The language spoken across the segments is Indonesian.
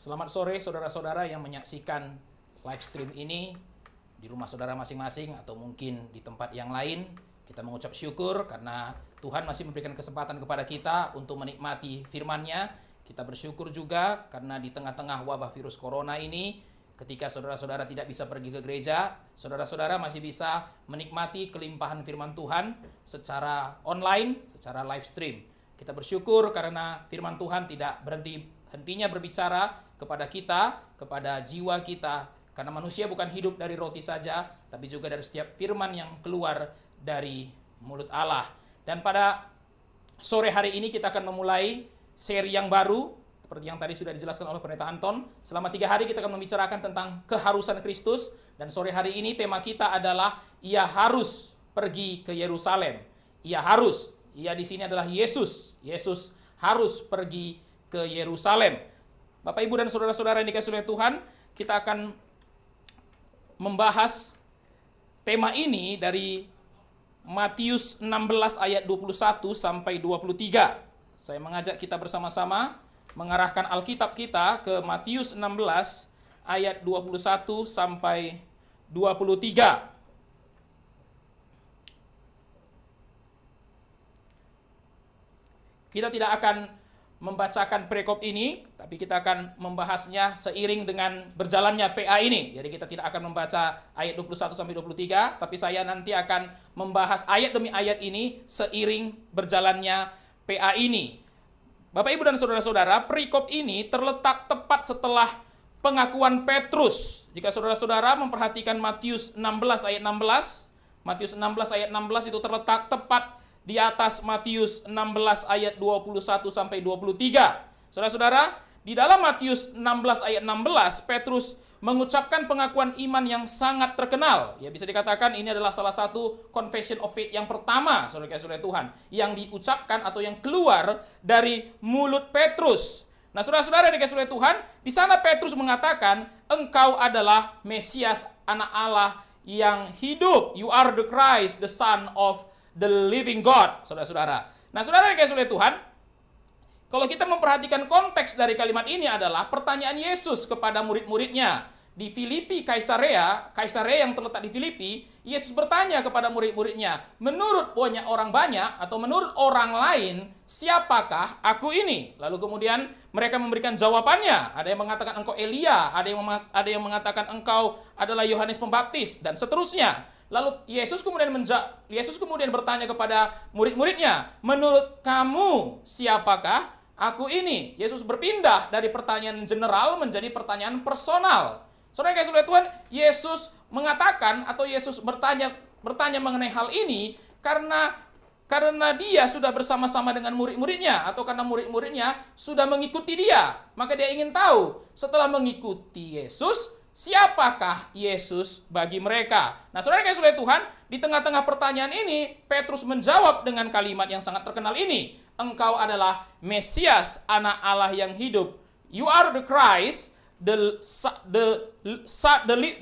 Selamat sore saudara-saudara yang menyaksikan live stream ini di rumah saudara masing-masing atau mungkin di tempat yang lain. Kita mengucap syukur karena Tuhan masih memberikan kesempatan kepada kita untuk menikmati firman-Nya. Kita bersyukur juga karena di tengah-tengah wabah virus corona ini, ketika saudara-saudara tidak bisa pergi ke gereja, saudara-saudara masih bisa menikmati kelimpahan firman Tuhan secara online, secara live stream. Kita bersyukur karena firman Tuhan tidak hentinya berbicara kepada kita, kepada jiwa kita. Karena manusia bukan hidup dari roti saja, tapi juga dari setiap firman yang keluar dari mulut Allah. Dan pada sore hari ini kita akan memulai seri yang baru, seperti yang tadi sudah dijelaskan oleh Pendeta Anton. Selama 3 hari kita akan membicarakan tentang keharusan Kristus. Dan sore hari ini tema kita adalah Ia harus pergi ke Yerusalem. Ia harus. Ia di sini adalah Yesus. Yesus harus pergi ke Yerusalem. Bapak, Ibu, dan saudara-saudara yang dikasihi oleh Tuhan, kita akan membahas tema ini dari Matius 16 ayat 21 sampai 23. Saya mengajak kita bersama-sama mengarahkan Alkitab kita ke Matius 16 ayat 21 sampai 23. Kita tidak akan membacakan perikop ini, tapi kita akan membahasnya seiring dengan berjalannya PA ini. Jadi kita tidak akan membaca ayat 21 sampai 23, tapi saya nanti akan membahas ayat demi ayat ini seiring berjalannya PA ini. Bapak, Ibu, dan saudara-saudara, perikop ini terletak tepat setelah pengakuan Petrus. Jika saudara-saudara memperhatikan Matius 16 ayat 16, Matius 16 ayat 16 itu terletak tepat di atas Matius 16 ayat 21 sampai 23. Saudara-saudara, di dalam Matius 16 ayat 16, Petrus mengucapkan pengakuan iman yang sangat terkenal. Ya, bisa dikatakan ini adalah salah satu confession of faith yang pertama, saudara-saudara Tuhan, yang diucapkan atau yang keluar dari mulut Petrus. Nah, saudara-saudara yang dikasihi oleh Tuhan, di sana Petrus mengatakan, engkau adalah Mesias, anak Allah yang hidup. You are the Christ, the Son of the living God, saudara-saudara. Nah, saudara yang dikasihi oleh Tuhan, kalau kita memperhatikan konteks dari kalimat ini adalah pertanyaan Yesus kepada murid-muridnya. Di Filipi, Kaisarea yang terletak di Filipi, Yesus bertanya kepada murid-muridnya, menurut orang banyak atau menurut orang lain, siapakah aku ini? Lalu kemudian mereka memberikan jawabannya. Ada yang mengatakan engkau Elia, ada yang mengatakan engkau adalah Yohanes Pembaptis, dan seterusnya. Lalu Yesus kemudian bertanya kepada murid-muridnya, menurut kamu siapakah aku ini? Yesus berpindah dari pertanyaan general menjadi pertanyaan personal. Saudara yang dikasihi oleh Tuhan, Yesus mengatakan atau Yesus bertanya mengenai hal ini karena dia sudah bersama-sama dengan murid-muridnya atau karena murid-muridnya sudah mengikuti dia. Maka dia ingin tahu setelah mengikuti Yesus, siapakah Yesus bagi mereka? Nah, saudara yang dikasihi oleh Tuhan, di tengah-tengah pertanyaan ini, Petrus menjawab dengan kalimat yang sangat terkenal ini. Engkau adalah Mesias, anak Allah yang hidup. You are the Christ, the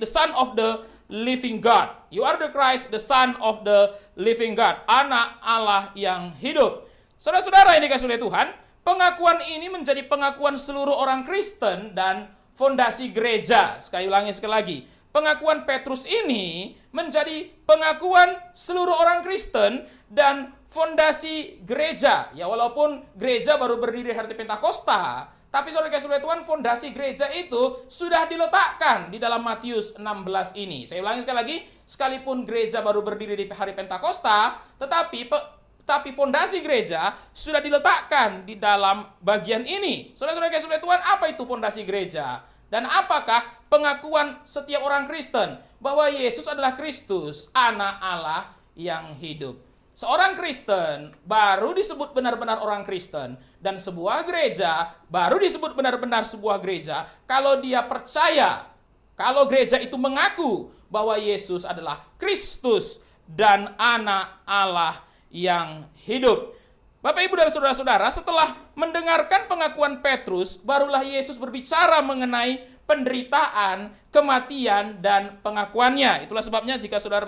Son of the living God. You are the Christ, the Son of the living God. Anak Allah yang hidup. Saudara-saudara yang dikasihi oleh Tuhan, pengakuan ini menjadi pengakuan seluruh orang Kristen dan fondasi gereja. Sekali lagi. Pengakuan Petrus ini menjadi pengakuan seluruh orang Kristen dan fondasi gereja. Ya, walaupun gereja baru berdiri hari Pentakosta, tapi saudara kasih oleh Tuhan, fondasi gereja itu sudah diletakkan di dalam Matius 16 ini. Saya ulangi sekali lagi, sekalipun gereja baru berdiri di hari Pentakosta, tetapi fondasi gereja sudah diletakkan di dalam bagian ini. Saudara-saudara kasih oleh Tuhan, apa itu fondasi gereja? Dan apakah pengakuan setiap orang Kristen bahwa Yesus adalah Kristus, anak Allah yang hidup? Seorang Kristen baru disebut benar-benar orang Kristen, dan sebuah gereja baru disebut benar-benar sebuah gereja kalau dia percaya, kalau gereja itu mengaku bahwa Yesus adalah Kristus dan anak Allah yang hidup. Bapak, Ibu, dan saudara-saudara, setelah mendengarkan pengakuan Petrus, barulah Yesus berbicara mengenai penderitaan, kematian, dan pengakuannya. Itulah sebabnya jika saudara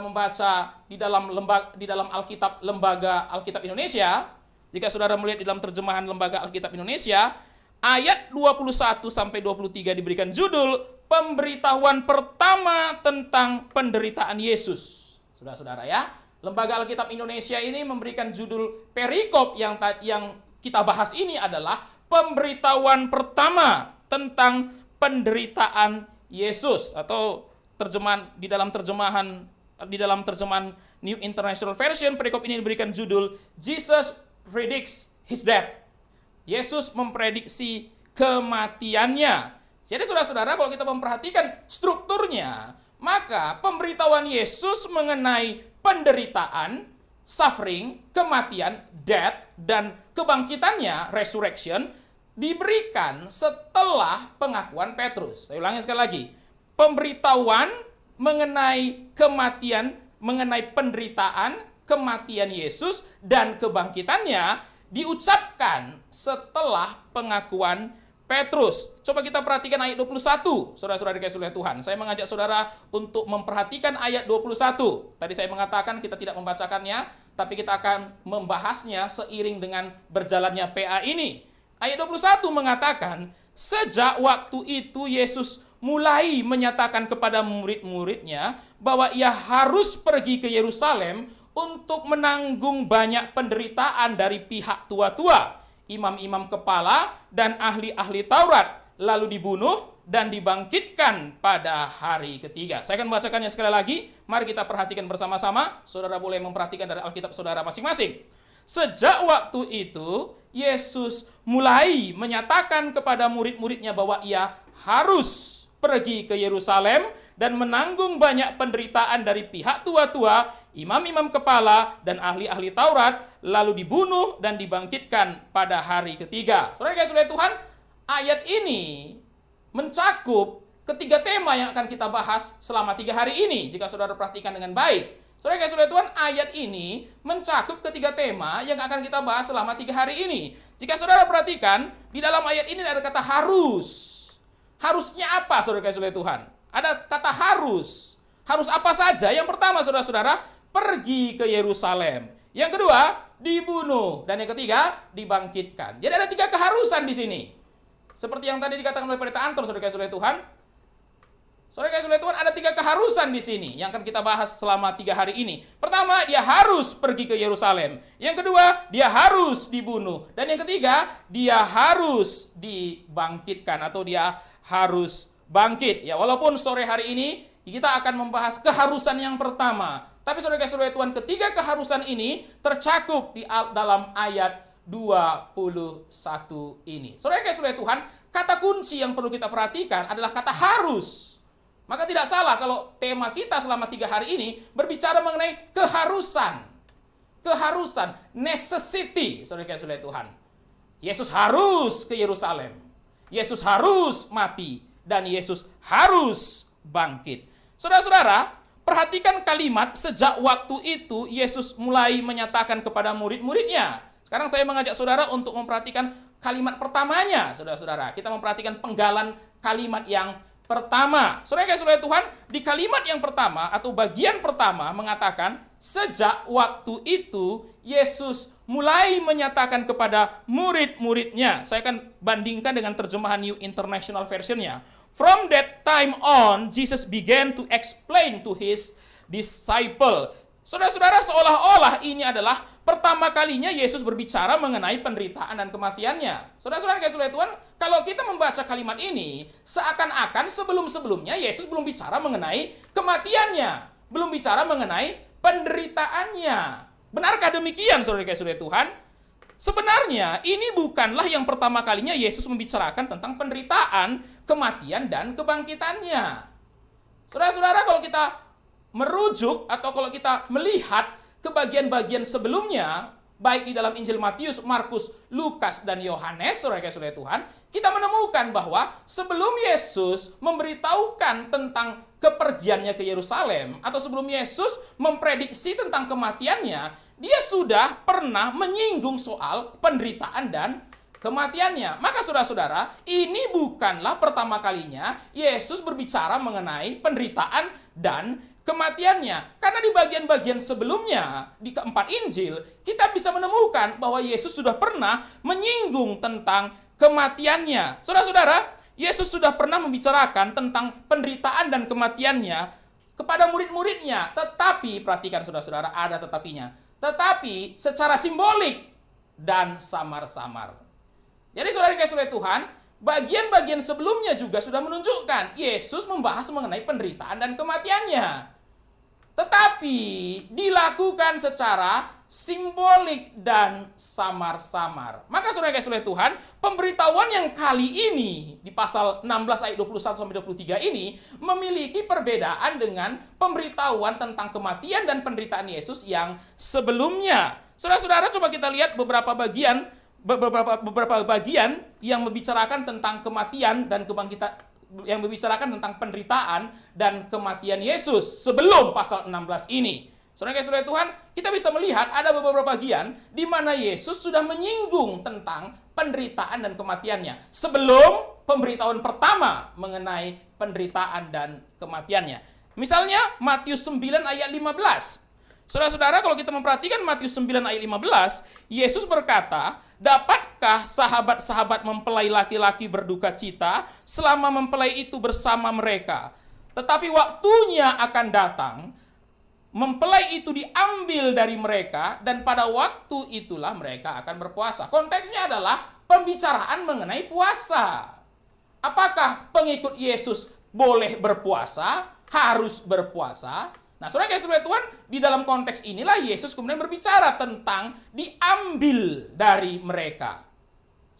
membaca di dalam Lembaga Alkitab Indonesia, jika saudara melihat di dalam terjemahan Lembaga Alkitab Indonesia, ayat 21 sampai 23 diberikan judul pemberitahuan pertama tentang penderitaan Yesus. Saudara-saudara ya, Lembaga Alkitab Indonesia ini memberikan judul perikop yang kita bahas ini adalah pemberitahuan pertama tentang penderitaan Yesus, atau terjemahan di dalam terjemahan New International Version perikop ini diberikan judul Jesus predicts his death. Yesus memprediksi kematiannya. Jadi saudara-saudara, kalau kita memperhatikan strukturnya, maka pemberitahuan Yesus mengenai penderitaan, suffering, kematian, death, dan kebangkitannya, resurrection, diberikan setelah pengakuan Petrus. Saya ulangi sekali lagi. Pemberitahuan mengenai kematian, mengenai penderitaan, kematian Yesus, dan kebangkitannya diucapkan setelah pengakuan Petrus. Coba kita perhatikan ayat 21, saudara-saudara dikasihi oleh Tuhan. Saya mengajak saudara untuk memperhatikan ayat 21. Tadi saya mengatakan kita tidak membacakannya, tapi kita akan membahasnya seiring dengan berjalannya PA ini. Ayat 21 mengatakan, sejak waktu itu Yesus mulai menyatakan kepada murid-muridnya bahwa ia harus pergi ke Yerusalem untuk menanggung banyak penderitaan dari pihak tua-tua, imam-imam kepala, dan ahli-ahli Taurat, lalu dibunuh dan dibangkitkan pada hari ketiga. Saya akan membacakannya sekali lagi. Mari kita perhatikan bersama-sama. Saudara boleh memperhatikan dari Alkitab saudara masing-masing. Sejak waktu itu, Yesus mulai menyatakan kepada murid-muridnya bahwa ia harus pergi ke Yerusalem dan menanggung banyak penderitaan dari pihak tua-tua, imam-imam kepala, dan ahli-ahli Taurat, lalu dibunuh dan dibangkitkan pada hari ketiga. Saudara dikasihi oleh Tuhan, ayat ini mencakup ketiga tema yang akan kita bahas selama 3 hari ini, jika saudara perhatikan dengan baik. Saudara dikasihi oleh Tuhan, ayat ini mencakup ketiga tema yang akan kita bahas selama 3 hari ini. Jika saudara perhatikan, di dalam ayat ini ada kata harus. Harusnya apa, saudara dikasihi oleh Tuhan? Ada kata harus. Harus apa saja? Yang pertama, saudara-saudara, pergi ke Yerusalem. Yang kedua, dibunuh. Dan yang ketiga, dibangkitkan. Jadi ada 3 keharusan di sini. Seperti yang tadi dikatakan oleh Pendeta Anton, saudara dikasihi oleh Tuhan. Saudara dikasihi oleh Tuhan, ada 3 keharusan di sini yang akan kita bahas selama 3 hari ini. Pertama, dia harus pergi ke Yerusalem. Yang kedua, dia harus dibunuh. Dan yang ketiga, dia harus dibangkitkan atau dia harus bangkit. Ya, walaupun sore hari ini kita akan membahas keharusan yang pertama. Tapi saudara dikasihi oleh Tuhan, ketiga keharusan ini tercakup di dalam ayat 21 ini. Saudara dikasihi oleh Tuhan, kata kunci yang perlu kita perhatikan adalah kata harus. Maka tidak salah kalau tema kita selama 3 hari ini berbicara mengenai keharusan. Keharusan, necessity, saudara dikasihi oleh Tuhan. Yesus harus ke Yerusalem. Yesus harus mati. Dan Yesus harus bangkit. Saudara-saudara, perhatikan kalimat sejak waktu itu Yesus mulai menyatakan kepada murid-muridnya. Sekarang saya mengajak saudara untuk memperhatikan kalimat pertamanya, saudara-saudara. Kita memperhatikan penggalan kalimat yang pertama. Saudara dikasihi oleh Tuhan, di kalimat yang pertama atau bagian pertama mengatakan, sejak waktu itu Yesus mulai menyatakan kepada murid-muridnya. Saya akan bandingkan dengan terjemahan New International Version-nya. From that time on, Jesus began to explain to his disciple. Saudara-saudara, seolah-olah ini adalah pertama kalinya Yesus berbicara mengenai penderitaan dan kematiannya. Saudara-saudara dikasihi oleh Tuhan, kalau kita membaca kalimat ini, seakan-akan sebelum-sebelumnya Yesus belum bicara mengenai kematiannya, belum bicara mengenai penderitaannya. Benarkah demikian, saudara dikasihi oleh Tuhan? Sebenarnya ini bukanlah yang pertama kalinya Yesus membicarakan tentang penderitaan, kematian, dan kebangkitannya. Saudara-saudara, kalau kita merujuk atau kalau kita melihat ke bagian-bagian sebelumnya, baik di dalam Injil Matius, Markus, Lukas, dan Yohanes, saudara dikasihi oleh Tuhan, kita menemukan bahwa sebelum Yesus memberitahukan tentang kepergiannya ke Yerusalem, atau sebelum Yesus memprediksi tentang kematiannya, dia sudah pernah menyinggung soal penderitaan dan kematiannya. Maka saudara-saudara, ini bukanlah pertama kalinya Yesus berbicara mengenai penderitaan dan kematiannya. Karena di bagian-bagian sebelumnya, di keempat Injil, kita bisa menemukan bahwa Yesus sudah pernah menyinggung tentang kematiannya. Saudara-saudara, Yesus sudah pernah membicarakan tentang penderitaan dan kematiannya kepada murid-muridnya. Tetapi, perhatikan saudara-saudara, ada tetapinya. Tetapi secara simbolik dan samar-samar. Jadi saudara yang kasih oleh Tuhan, bagian-bagian sebelumnya juga sudah menunjukkan Yesus membahas mengenai penderitaan dan kematiannya. Tetapi dilakukan secara simbolik dan samar-samar. Maka saudara yang kasih oleh Tuhan, pemberitahuan yang kali ini di pasal 16 ayat 21 sampai 23 ini memiliki perbedaan dengan pemberitahuan tentang kematian dan penderitaan Yesus yang sebelumnya. Saudara-saudara, coba kita lihat beberapa bagian yang membicarakan tentang kematian dan kebangkitan, yang membicarakan tentang penderitaan dan kematian Yesus sebelum pasal 16 ini. Saudara yang kasih Tuhan, kita bisa melihat ada beberapa bagian di mana Yesus sudah menyinggung tentang penderitaan dan kematiannya sebelum pemberitahuan pertama mengenai penderitaan dan kematiannya. Misalnya Matius 9 ayat 15. Saudara-saudara, kalau kita memperhatikan Matius 9 ayat 15, Yesus berkata, "Dapatkah sahabat-sahabat mempelai laki-laki berduka cita selama mempelai itu bersama mereka? Tetapi waktunya akan datang, mempelai itu diambil dari mereka, dan pada waktu itulah mereka akan berpuasa." Konteksnya adalah pembicaraan mengenai puasa. Apakah pengikut Yesus boleh berpuasa, harus berpuasa? Nah, saudara yang kasih Tuhan, di dalam konteks inilah Yesus kemudian berbicara tentang diambil dari mereka.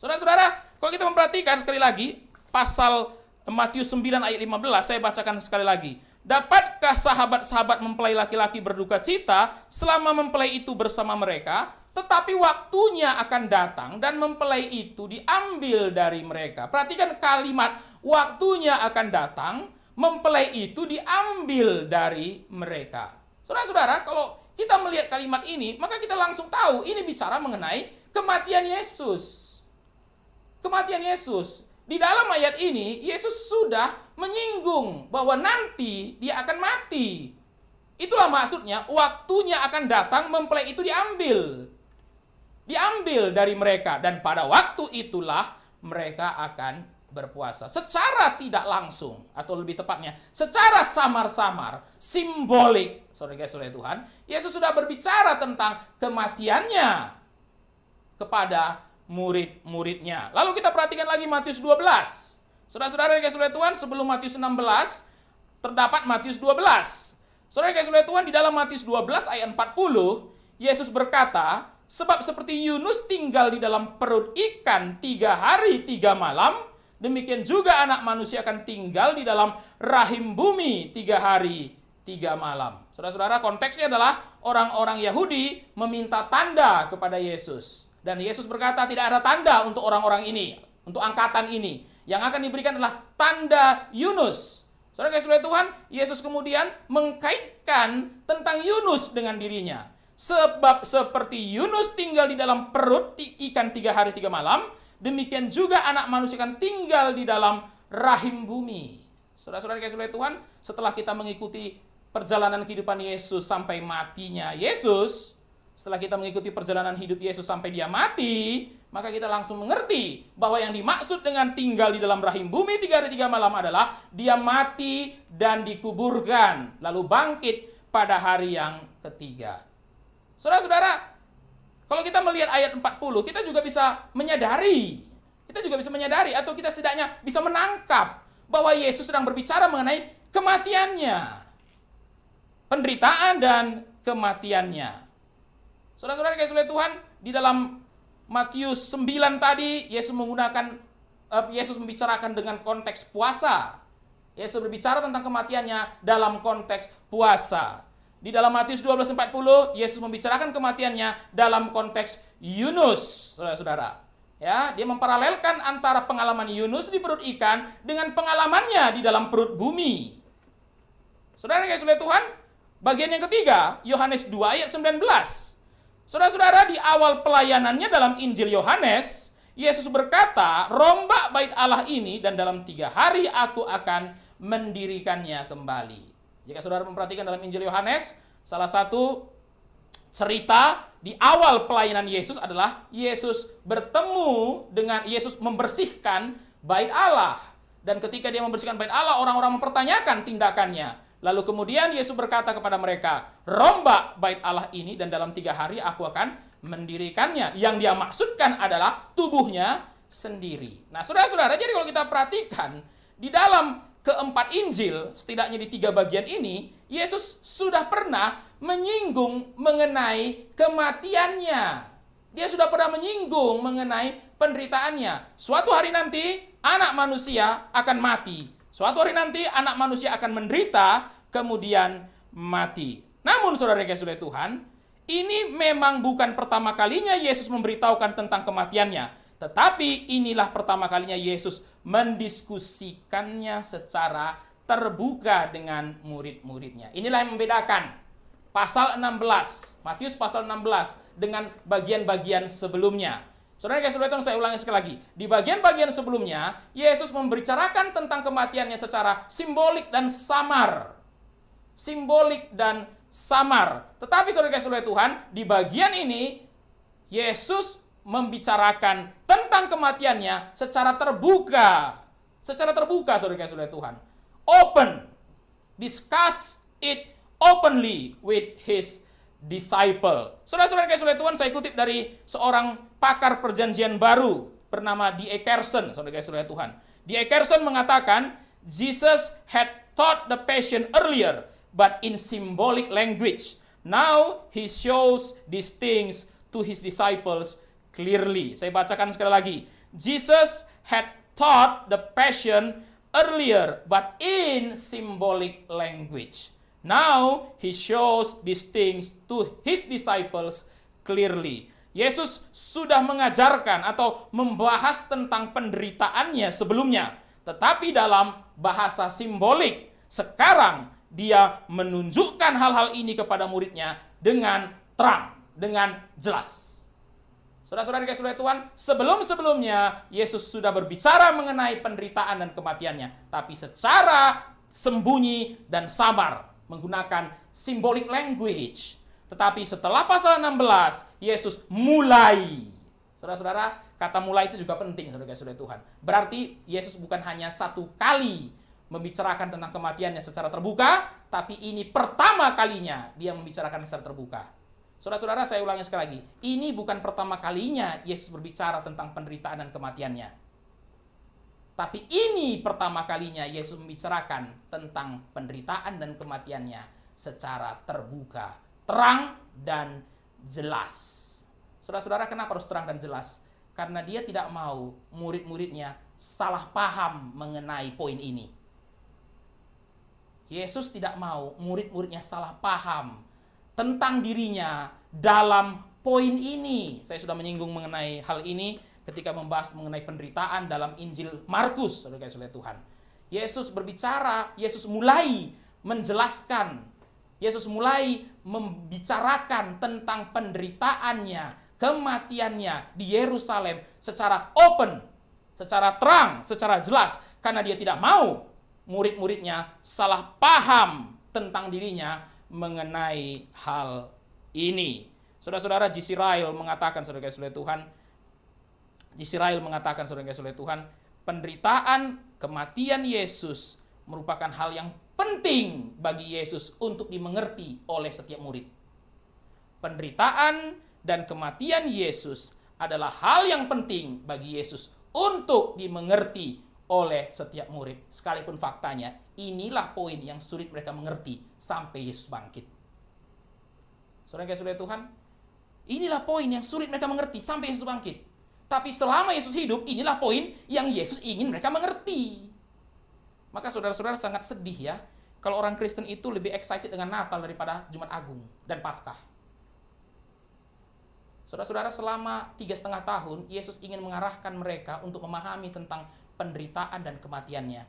Saudara-saudara, kalau kita memperhatikan sekali lagi, pasal Matius 9 ayat 15, saya bacakan sekali lagi. "Dapatkah sahabat-sahabat mempelai laki-laki berduka cita selama mempelai itu bersama mereka? Tetapi waktunya akan datang dan mempelai itu diambil dari mereka." Perhatikan kalimat waktunya akan datang, mempelai itu diambil dari mereka. Saudara-saudara, kalau kita melihat kalimat ini, maka kita langsung tahu ini bicara mengenai kematian Yesus. Kematian Yesus. Di dalam ayat ini, Yesus sudah menyinggung bahwa nanti dia akan mati. Itulah maksudnya, waktunya akan datang, mempelai itu diambil. Diambil dari mereka, dan pada waktu itulah mereka akan berpuasa. Secara tidak langsung, atau lebih tepatnya secara samar-samar, simbolik, saudara Tuhan, Yesus sudah berbicara tentang kematiannya kepada murid-muridnya. Lalu kita perhatikan lagi Matius 12. Saudara-saudara yang kasih Tuhan, sebelum Matius 16 terdapat Matius 12. Saudara yang kasih Tuhan, di dalam Matius 12 ayat 40, Yesus berkata, "Sebab seperti Yunus tinggal di dalam perut ikan 3 hari 3 malam, demikian juga anak manusia akan tinggal di dalam rahim bumi 3 hari 3 malam." Saudara-saudara, konteksnya adalah orang-orang Yahudi meminta tanda kepada Yesus. Dan Yesus berkata tidak ada tanda untuk orang-orang ini, untuk angkatan ini. Yang akan diberikan adalah tanda Yunus. Saudara kasih Tuhan, Yesus kemudian mengkaitkan tentang Yunus dengan dirinya. Sebab seperti Yunus tinggal di dalam perut ikan 3 hari 3 malam, demikian juga anak manusia akan tinggal di dalam rahim bumi. Saudara-saudara kasih oleh Tuhan, setelah kita mengikuti perjalanan kehidupan Yesus sampai matinya Yesus, setelah kita mengikuti perjalanan hidup Yesus sampai dia mati, maka kita langsung mengerti bahwa yang dimaksud dengan tinggal di dalam rahim bumi 3 hari 3 malam adalah dia mati dan dikuburkan, lalu bangkit pada hari yang ketiga. Saudara-saudara, kalau kita melihat ayat 40, kita juga bisa menyadari atau kita setidaknya bisa menangkap bahwa Yesus sedang berbicara mengenai kematiannya, penderitaan dan kematiannya. Saudara-saudara yang kasih Tuhan, di dalam Matius 9 tadi, Yesus membicarakan dengan konteks puasa. Yesus berbicara tentang kematiannya dalam konteks puasa. Di dalam Matius 12:40, Yesus membicarakan kematiannya dalam konteks Yunus, saudara-saudara. Ya, dia memparalelkan antara pengalaman Yunus di perut ikan dengan pengalamannya di dalam perut bumi. Saudara yang kasih Tuhan, bagian yang ketiga, Yohanes 2 ayat 19. Saudara-saudara, di awal pelayanannya dalam Injil Yohanes, Yesus berkata, "Rombak bait Allah ini dan dalam 3 hari aku akan mendirikannya kembali." Jika saudara memperhatikan dalam Injil Yohanes, salah satu cerita di awal pelayanan Yesus adalah Yesus bertemu dengan Yesus membersihkan bait Allah. Dan ketika dia membersihkan bait Allah, orang-orang mempertanyakan tindakannya. Lalu kemudian Yesus berkata kepada mereka, rombak bait Allah ini dan dalam 3 hari aku akan mendirikannya. Yang dia maksudkan adalah tubuhnya sendiri. Nah, saudara-saudara, jadi kalau kita perhatikan, di dalam keempat Injil, setidaknya di 3 bagian ini, Yesus sudah pernah menyinggung mengenai kematiannya. Dia sudah pernah menyinggung mengenai penderitaannya. Suatu hari nanti, anak manusia akan mati. Suatu hari nanti, anak manusia akan menderita, kemudian mati. Namun, saudara yang kasih oleh Tuhan, ini memang bukan pertama kalinya Yesus memberitahukan tentang kematiannya. Tetapi inilah pertama kalinya Yesus mendiskusikannya secara terbuka dengan murid-muridnya. Inilah yang membedakan pasal 16, Matius pasal 16 dengan bagian-bagian sebelumnya. Saudara kasih Tuhan, saya ulangi sekali lagi. Di bagian-bagian sebelumnya, Yesus membicarakan tentang kematiannya secara simbolik dan samar. Simbolik dan samar. Tetapi saudara kasih Tuhan, di bagian ini, Yesus membicarakan tentang kematiannya secara terbuka. Secara terbuka, saudara kasih Tuhan. Open. Discuss it openly with his disciple. Saudara-saudara kasih oleh Tuhan, saya kutip dari seorang pakar perjanjian baru bernama D.A. Carson. Saudara kasih oleh Tuhan. D.A. Carson mengatakan, Jesus had taught the passion earlier, but in symbolic language. Now he shows these things to his disciples clearly. Saya bacakan sekali lagi. Jesus had taught the passion earlier, but in symbolic language. Now, he shows these things to his disciples clearly. Yesus sudah mengajarkan atau membahas tentang penderitaannya sebelumnya. Tetapi dalam bahasa simbolik, sekarang dia menunjukkan hal-hal ini kepada muridnya dengan terang, dengan jelas. Saudara-saudara dikasih oleh Tuhan, sebelum-sebelumnya Yesus sudah berbicara mengenai penderitaan dan kematiannya. Tapi secara sembunyi dan samar, menggunakan symbolic language. Tetapi setelah pasal 16, Yesus mulai. Saudara-saudara, kata mulai itu juga penting, saudara-saudara Tuhan. Berarti Yesus bukan hanya satu kali membicarakan tentang kematiannya secara terbuka, tapi ini pertama kalinya dia membicarakan secara terbuka. Saudara-saudara, saya ulangi sekali lagi. Ini bukan pertama kalinya Yesus berbicara tentang penderitaan dan kematiannya. Tapi ini pertama kalinya Yesus membicarakan tentang penderitaan dan kematiannya secara terbuka, terang dan jelas. Saudara-saudara, kenapa harus terang dan jelas? Karena dia tidak mau murid-muridnya salah paham mengenai poin ini. Yesus tidak mau murid-muridnya salah paham tentang dirinya dalam poin ini. Saya sudah menyinggung mengenai hal ini ketika membahas mengenai penderitaan dalam Injil Markus, saudara kasih oleh Tuhan. Yesus berbicara, Yesus mulai menjelaskan, Yesus mulai membicarakan tentang penderitaannya, kematiannya di Yerusalem secara open, secara terang, secara jelas. Karena dia tidak mau murid-muridnya salah paham tentang dirinya mengenai hal ini. Saudara-saudara, J.C. Ryle mengatakan, saudara kasih oleh Tuhan, Israel mengatakan, saudara kasih oleh Tuhan, penderitaan, kematian Yesus merupakan hal yang penting bagi Yesus untuk dimengerti oleh setiap murid. Penderitaan dan kematian Yesus adalah hal yang penting bagi Yesus untuk dimengerti oleh setiap murid. Sekalipun faktanya, inilah poin yang sulit mereka mengerti sampai Yesus bangkit. Saudara kasih oleh Tuhan, inilah poin yang sulit mereka mengerti sampai Yesus bangkit. Tapi selama Yesus hidup, inilah poin yang Yesus ingin mereka mengerti. Maka saudara-saudara sangat sedih ya, kalau orang Kristen itu lebih excited dengan Natal daripada Jumat Agung dan Paskah. Saudara-saudara, selama 3,5 tahun, Yesus ingin mengarahkan mereka untuk memahami tentang penderitaan dan kematiannya.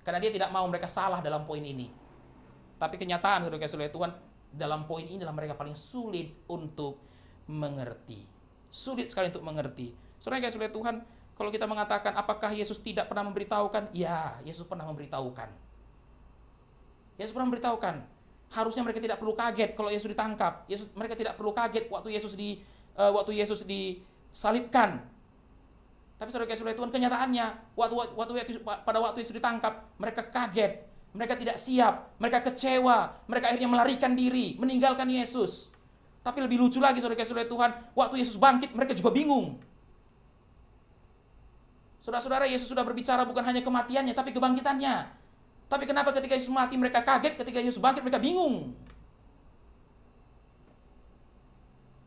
Karena dia tidak mau mereka salah dalam poin ini. Tapi kenyataan, saudara kasih oleh Tuhan, dalam poin inilah mereka paling sulit untuk mengerti. Sulit sekali untuk mengerti. Saudara kasih oleh Tuhan, kalau kita mengatakan apakah Yesus tidak pernah memberitahukan? Ya, Yesus pernah memberitahukan. Yesus pernah memberitahukan. Harusnya mereka tidak perlu kaget kalau Yesus ditangkap. Mereka tidak perlu kaget waktu Yesus disalibkan. Tapi saudara-saudara Tuhan, kenyataannya pada waktu Yesus ditangkap, mereka kaget, mereka tidak siap, mereka kecewa, mereka akhirnya melarikan diri, meninggalkan Yesus. Tapi lebih lucu lagi saudara-saudara Tuhan, waktu Yesus bangkit, mereka juga bingung. Saudara-saudara, Yesus sudah berbicara bukan hanya kematiannya, tapi kebangkitannya. Tapi kenapa ketika Yesus mati mereka kaget, ketika Yesus bangkit mereka bingung?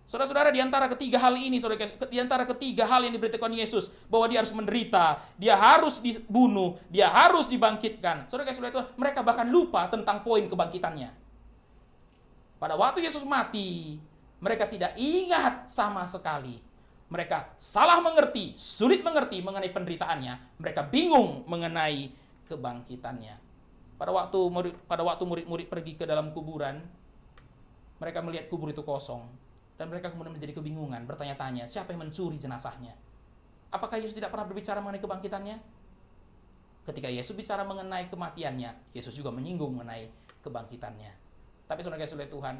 Saudara-saudara, di antara ketiga hal ini, di antara ketiga hal yang diberitakan Yesus, bahwa dia harus menderita, dia harus dibunuh, dia harus dibangkitkan. Saudara-saudara Tuhan, mereka bahkan lupa tentang poin kebangkitannya. Pada waktu Yesus mati, mereka tidak ingat sama sekali. Mereka salah mengerti, sulit mengerti mengenai penderitaannya. Mereka bingung mengenai kebangkitannya. Pada waktu murid-murid pergi ke dalam kuburan, mereka melihat kubur itu kosong. Dan mereka kemudian menjadi kebingungan, bertanya-tanya, siapa yang mencuri jenazahnya? Apakah Yesus tidak pernah berbicara mengenai kebangkitannya? Ketika Yesus bicara mengenai kematiannya, Yesus juga menyinggung mengenai kebangkitannya. Tapi saudara-saudara Tuhan,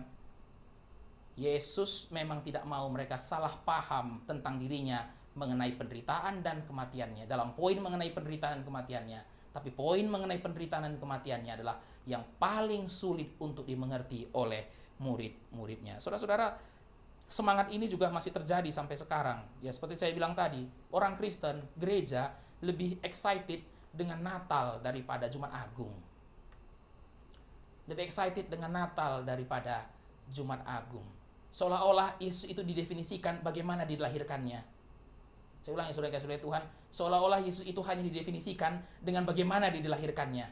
Yesus memang tidak mau mereka salah paham tentang dirinya mengenai penderitaan dan kematiannya. Dalam poin mengenai penderitaan dan kematiannya. Tapi poin mengenai penderitaan dan kematiannya adalah yang paling sulit untuk dimengerti oleh murid-muridnya. Saudara-saudara, semangat ini juga masih terjadi sampai sekarang. Ya, seperti saya bilang tadi, orang Kristen, gereja lebih excited dengan Natal daripada Jumat Agung. Lebih excited dengan Natal daripada Jumat Agung. Seolah-olah Yesus itu didefinisikan bagaimana dilahirkannya. Saya ulangi saudara-saudara Tuhan, seolah-olah Yesus itu hanya didefinisikan dengan bagaimana dia dilahirkannya.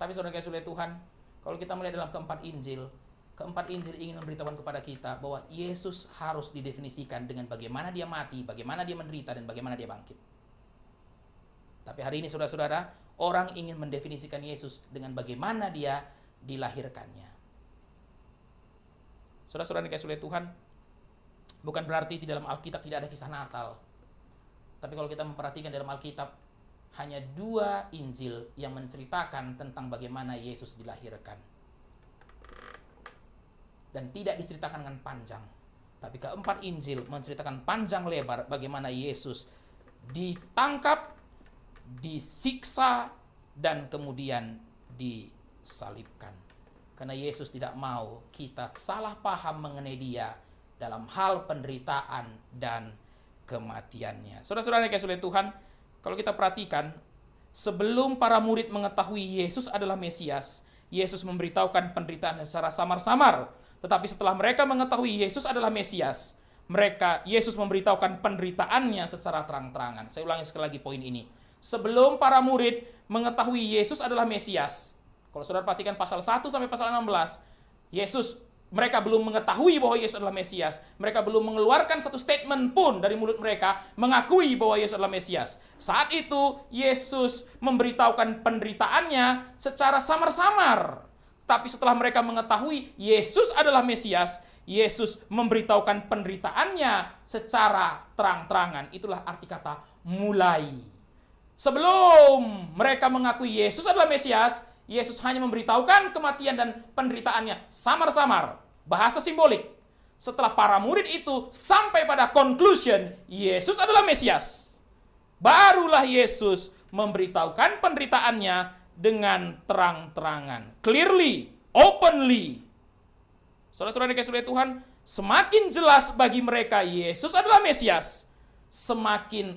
Tapi saudara-saudara Tuhan, kalau kita melihat dalam keempat Injil ingin memberitahukan kepada kita bahwa Yesus harus didefinisikan dengan bagaimana dia mati, bagaimana dia menderita, dan bagaimana dia bangkit. Tapi hari ini saudara-saudara, orang ingin mendefinisikan Yesus dengan bagaimana dia dilahirkannya. Saudara-saudara yang dikasihi Tuhan, bukan berarti di dalam Alkitab tidak ada kisah Natal. Tapi kalau kita memperhatikan dalam Alkitab, hanya 2 Injil yang menceritakan tentang bagaimana Yesus dilahirkan. Dan tidak diceritakan dengan panjang. Tapi keempat Injil menceritakan panjang lebar bagaimana Yesus ditangkap, disiksa, dan kemudian disalibkan. Karena Yesus tidak mau kita salah paham mengenai dia dalam hal penderitaan dan kematiannya. Saudara-saudara yang dikasihi Tuhan, kalau kita perhatikan, sebelum para murid mengetahui Yesus adalah Mesias, Yesus memberitahukan penderitaan secara samar-samar. Tetapi setelah mereka mengetahui Yesus adalah Mesias, Yesus memberitahukan penderitaannya secara terang-terangan. Saya ulangi sekali lagi poin ini. Sebelum para murid mengetahui Yesus adalah Mesias, kalau saudara perhatikan pasal 1 sampai pasal 16, mereka belum mengetahui bahwa Yesus adalah Mesias. Mereka belum mengeluarkan satu statement pun dari mulut mereka mengakui bahwa Yesus adalah Mesias. Saat itu Yesus memberitahukan penderitaannya secara samar-samar. Tapi setelah mereka mengetahui Yesus adalah Mesias, Yesus memberitahukan penderitaannya secara terang-terangan. Itulah arti kata mulai. Sebelum mereka mengakui Yesus adalah Mesias, Yesus hanya memberitahukan kematian dan penderitaannya samar-samar. Bahasa simbolik. Setelah para murid itu sampai pada conclusion, Yesus adalah Mesias, barulah Yesus memberitahukan penderitaannya dengan terang-terangan, clearly, openly. Saudara-saudara yang dikasihi Tuhan, semakin jelas bagi mereka Yesus adalah Mesias, semakin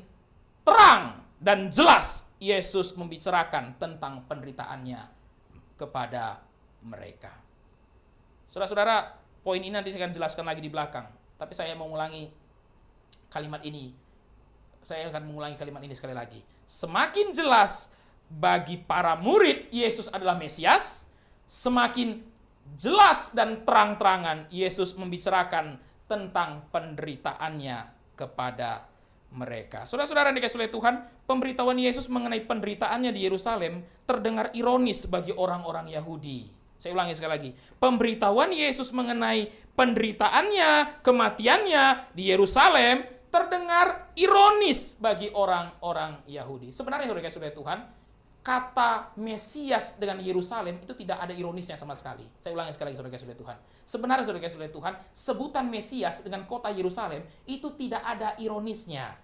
terang dan jelas Yesus membicarakan tentang penderitaannya kepada mereka. Saudara-saudara, poin ini nanti saya akan jelaskan lagi di belakang, tapi saya mau mengulangi kalimat ini. Saya akan mengulangi kalimat ini sekali lagi. Semakin jelas bagi para murid Yesus adalah Mesias, semakin jelas dan terang-terangan Yesus membicarakan tentang penderitaannya kepada mereka. Saudara-saudara yang dikasihi Tuhan, pemberitahuan Yesus mengenai penderitaannya di Yerusalem terdengar ironis bagi orang-orang Yahudi. Saya ulangi sekali lagi. Pemberitahuan Yesus mengenai penderitaannya, kematiannya di Yerusalem terdengar ironis bagi orang-orang Yahudi. Sebenarnya saudara-saudara Tuhan, kata Mesias dengan Yerusalem itu tidak ada ironisnya sama sekali. Saya ulangi sekali lagi, saudara-saudara Tuhan. Sebenarnya, saudara-saudara Tuhan, sebutan Mesias dengan kota Yerusalem itu tidak ada ironisnya.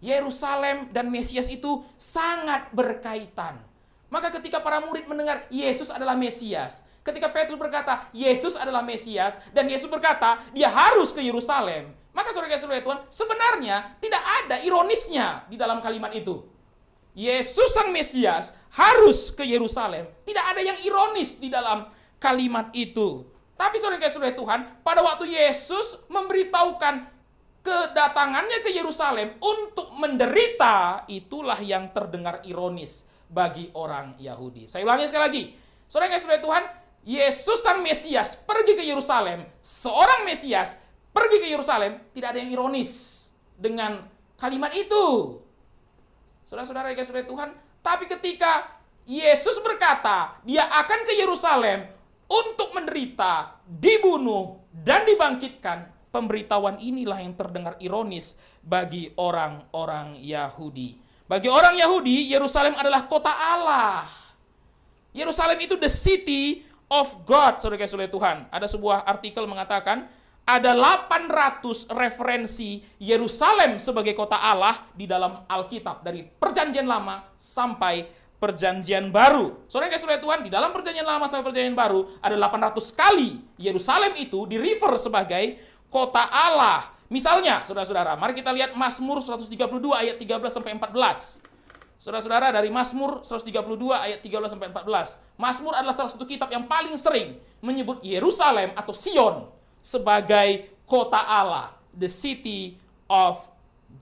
Yerusalem dan Mesias itu sangat berkaitan. Maka ketika para murid mendengar Yesus adalah Mesias, ketika Petrus berkata Yesus adalah Mesias, dan Yesus berkata dia harus ke Yerusalem, maka saudara-saudara Tuhan, sebenarnya tidak ada ironisnya di dalam kalimat itu. Yesus sang Mesias harus ke Yerusalem. Tidak ada yang ironis di dalam kalimat itu. Tapi saudara-saudara Tuhan, pada waktu Yesus memberitahukan kedatangannya ke Yerusalem untuk menderita, itulah yang terdengar ironis bagi orang Yahudi. Saya ulangi sekali lagi. Saudara-saudara Tuhan, Yesus sang Mesias pergi ke Yerusalem. Seorang Mesias pergi ke Yerusalem, tidak ada yang ironis dengan kalimat itu. Saudara-saudara Tuhan, tapi ketika Yesus berkata dia akan ke Yerusalem untuk menderita, dibunuh, dan dibangkitkan, pemberitahuan inilah yang terdengar ironis bagi orang-orang Yahudi. Bagi orang Yahudi, Yerusalem adalah kota Allah. Yerusalem itu the city of God, saudara-saudara Tuhan. Ada sebuah artikel mengatakan ada 800 referensi Yerusalem sebagai kota Allah di dalam Alkitab, dari Perjanjian Lama sampai Perjanjian Baru. Saudara-saudara Tuhan, di dalam Perjanjian Lama sampai Perjanjian Baru ada 800 kali Yerusalem itu di-refer sebagai kota Allah. Misalnya, saudara-saudara, mari kita lihat Mazmur 132 ayat 13 sampai 14. Saudara-saudara, dari Mazmur 132 ayat 13 sampai 14. Mazmur adalah salah satu kitab yang paling sering menyebut Yerusalem atau Sion sebagai kota Allah, the city of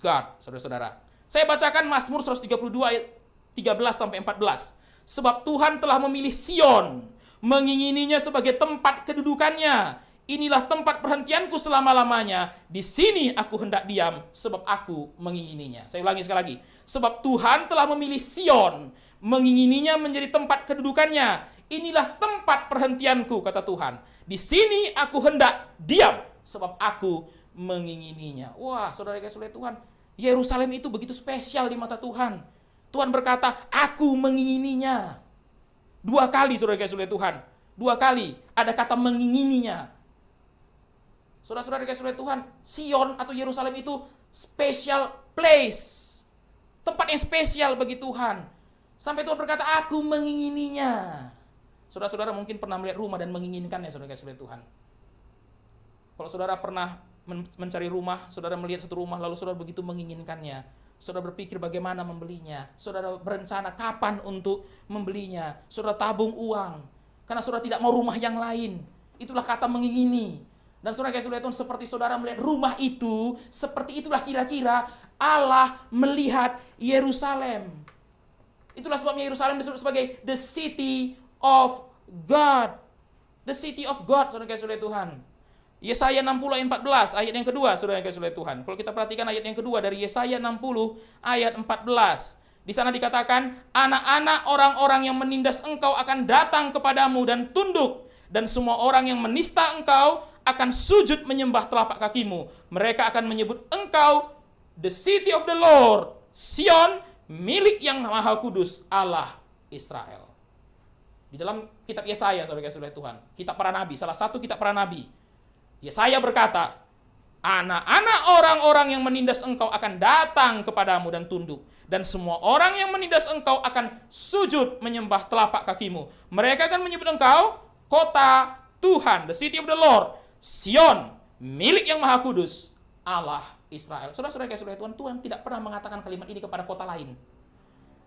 God. Saudara-saudara, saya bacakan Mazmur 132 ayat 13 sampai 14. Sebab Tuhan telah memilih Sion, mengingininya sebagai tempat kedudukannya. Inilah tempat perhentianku selama-lamanya. Di sini aku hendak diam, sebab aku mengingininya. Saya ulangi sekali lagi. Sebab Tuhan telah memilih Sion, mengingininya menjadi tempat kedudukannya. Inilah tempat perhentianku, kata Tuhan. Di sini aku hendak diam, sebab aku mengingininya. Wah, saudara-saudara Tuhan, Yerusalem itu begitu spesial di mata Tuhan. Tuhan berkata, aku mengingininya. 2 kali, saudara-saudara Tuhan. 2 kali ada kata mengingininya. Saudara-saudara Tuhan, Sion atau Yerusalem itu special place. Tempat yang spesial bagi Tuhan. Sampai Tuhan berkata, aku mengingininya. Saudara-saudara mungkin pernah melihat rumah dan menginginkannya, saudara-saudara Tuhan. Kalau saudara pernah mencari rumah, saudara melihat satu rumah, lalu saudara begitu menginginkannya. Saudara berpikir bagaimana membelinya. Saudara berencana kapan untuk membelinya. Saudara tabung uang. Karena saudara tidak mau rumah yang lain. Itulah kata mengingini. Dan saudara-saudara Tuhan, seperti saudara melihat rumah itu, seperti itulah kira-kira Allah melihat Yerusalem. Itulah sebabnya Yerusalem disebut sebagai the city of God. The city of God, saudara-saudara Tuhan. Yesaya 60 ayat 14, ayat yang kedua, saudara-saudara Tuhan. Kalau kita perhatikan ayat yang kedua dari Yesaya 60 ayat 14. Di sana dikatakan, anak-anak orang-orang yang menindas engkau akan datang kepadamu dan tunduk. Dan semua orang yang menista engkau akan sujud menyembah telapak kakimu. Mereka akan menyebut engkau the city of the Lord, Sion, milik yang maha kudus, Allah Israel. Di dalam kitab Yesaya, saudara-saudara Tuhan, kitab para nabi, salah satu kitab para nabi, Yesaya berkata, anak-anak orang-orang yang menindas engkau akan datang kepadamu dan tunduk. Dan semua orang yang menindas engkau akan sujud menyembah telapak kakimu. Mereka akan menyebut engkau kota Tuhan, the city of the Lord, Sion, milik yang maha kudus, Allah Israel. Saudara-saudara Tuhan, Tuhan tidak pernah mengatakan kalimat ini kepada kota lain.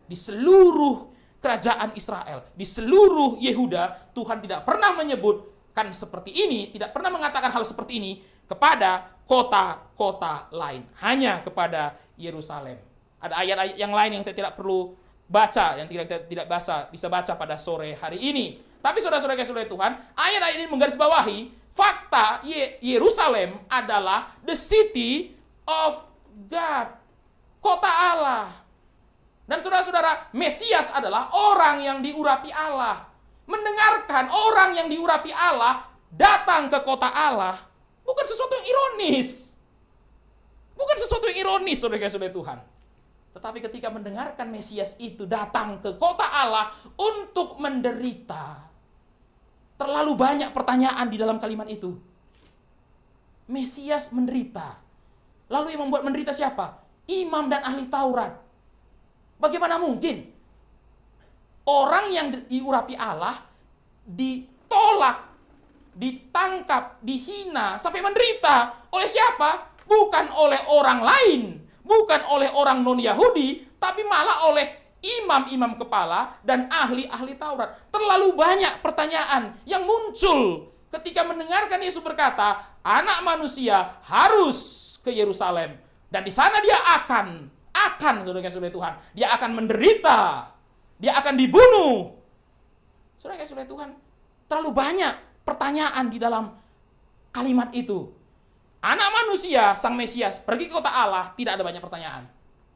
Di seluruh kerajaan Israel, di seluruh Yehuda, Tuhan tidak pernah menyebutkan seperti ini, tidak pernah mengatakan hal seperti ini kepada kota-kota lain. Hanya kepada Yerusalem. Ada ayat-ayat yang lain yang kita tidak perlu baca, yang kita tidak bisa baca pada sore hari ini. Tapi saudara-saudara Tuhan, ayat-ayat ini menggarisbawahi fakta Yerusalem adalah the city of God, kota Allah. Dan saudara-saudara, Mesias adalah orang yang diurapi Allah. Mendengarkan orang yang diurapi Allah datang ke kota Allah bukan sesuatu yang ironis. Bukan sesuatu yang ironis, saudara-saudara Tuhan. Tetapi ketika mendengarkan Mesias itu datang ke kota Allah untuk menderita, terlalu banyak pertanyaan di dalam kalimat itu. Mesias menderita. Lalu yang membuat menderita siapa? Imam dan ahli Taurat. Bagaimana mungkin orang yang diurapi Allah ditolak, ditangkap, dihina, sampai menderita oleh siapa? Bukan oleh orang lain, bukan oleh orang non-Yahudi, tapi malah oleh imam-imam kepala dan ahli-ahli Taurat. Terlalu banyak pertanyaan yang muncul ketika mendengarkan Yesus berkata, anak manusia harus ke Yerusalem. Dan di sana dia akan, saudara-saudara Tuhan, dia akan menderita, dia akan dibunuh. Saudara-saudara Tuhan, terlalu banyak pertanyaan di dalam kalimat itu. Anak manusia, sang Mesias, pergi ke kota Allah, tidak ada banyak pertanyaan.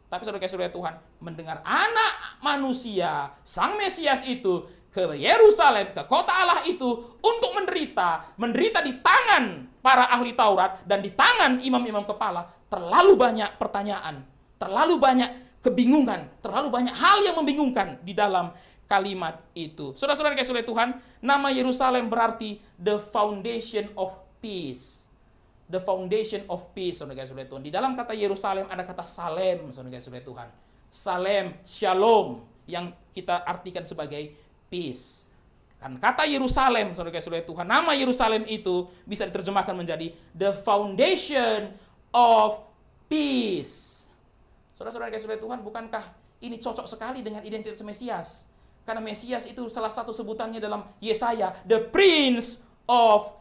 Tapi saudara-saudara Tuhan, mendengar anak manusia, sang Mesias itu, ke Yerusalem, ke kota Allah itu, untuk menderita di tangan para ahli Taurat, dan di tangan imam-imam kepala, terlalu banyak pertanyaan, terlalu banyak kebingungan, terlalu banyak hal yang membingungkan di dalam kalimat itu. Saudara-saudara kasih oleh Tuhan, nama Yerusalem berarti the foundation of peace. The foundation of peace, saudara kasih oleh Tuhan. Di dalam kata Yerusalem ada kata Salem, saudara kasih oleh Tuhan. Salem, Shalom, yang kita artikan sebagai peace. Kan kata Yerusalem, saudara kasih oleh Tuhan, nama Yerusalem itu bisa diterjemahkan menjadi the foundation of peace. Saudara-saudara kasih oleh Tuhan, bukankah ini cocok sekali dengan identitas Mesias? Karena Mesias itu salah satu sebutannya dalam Yesaya, the Prince of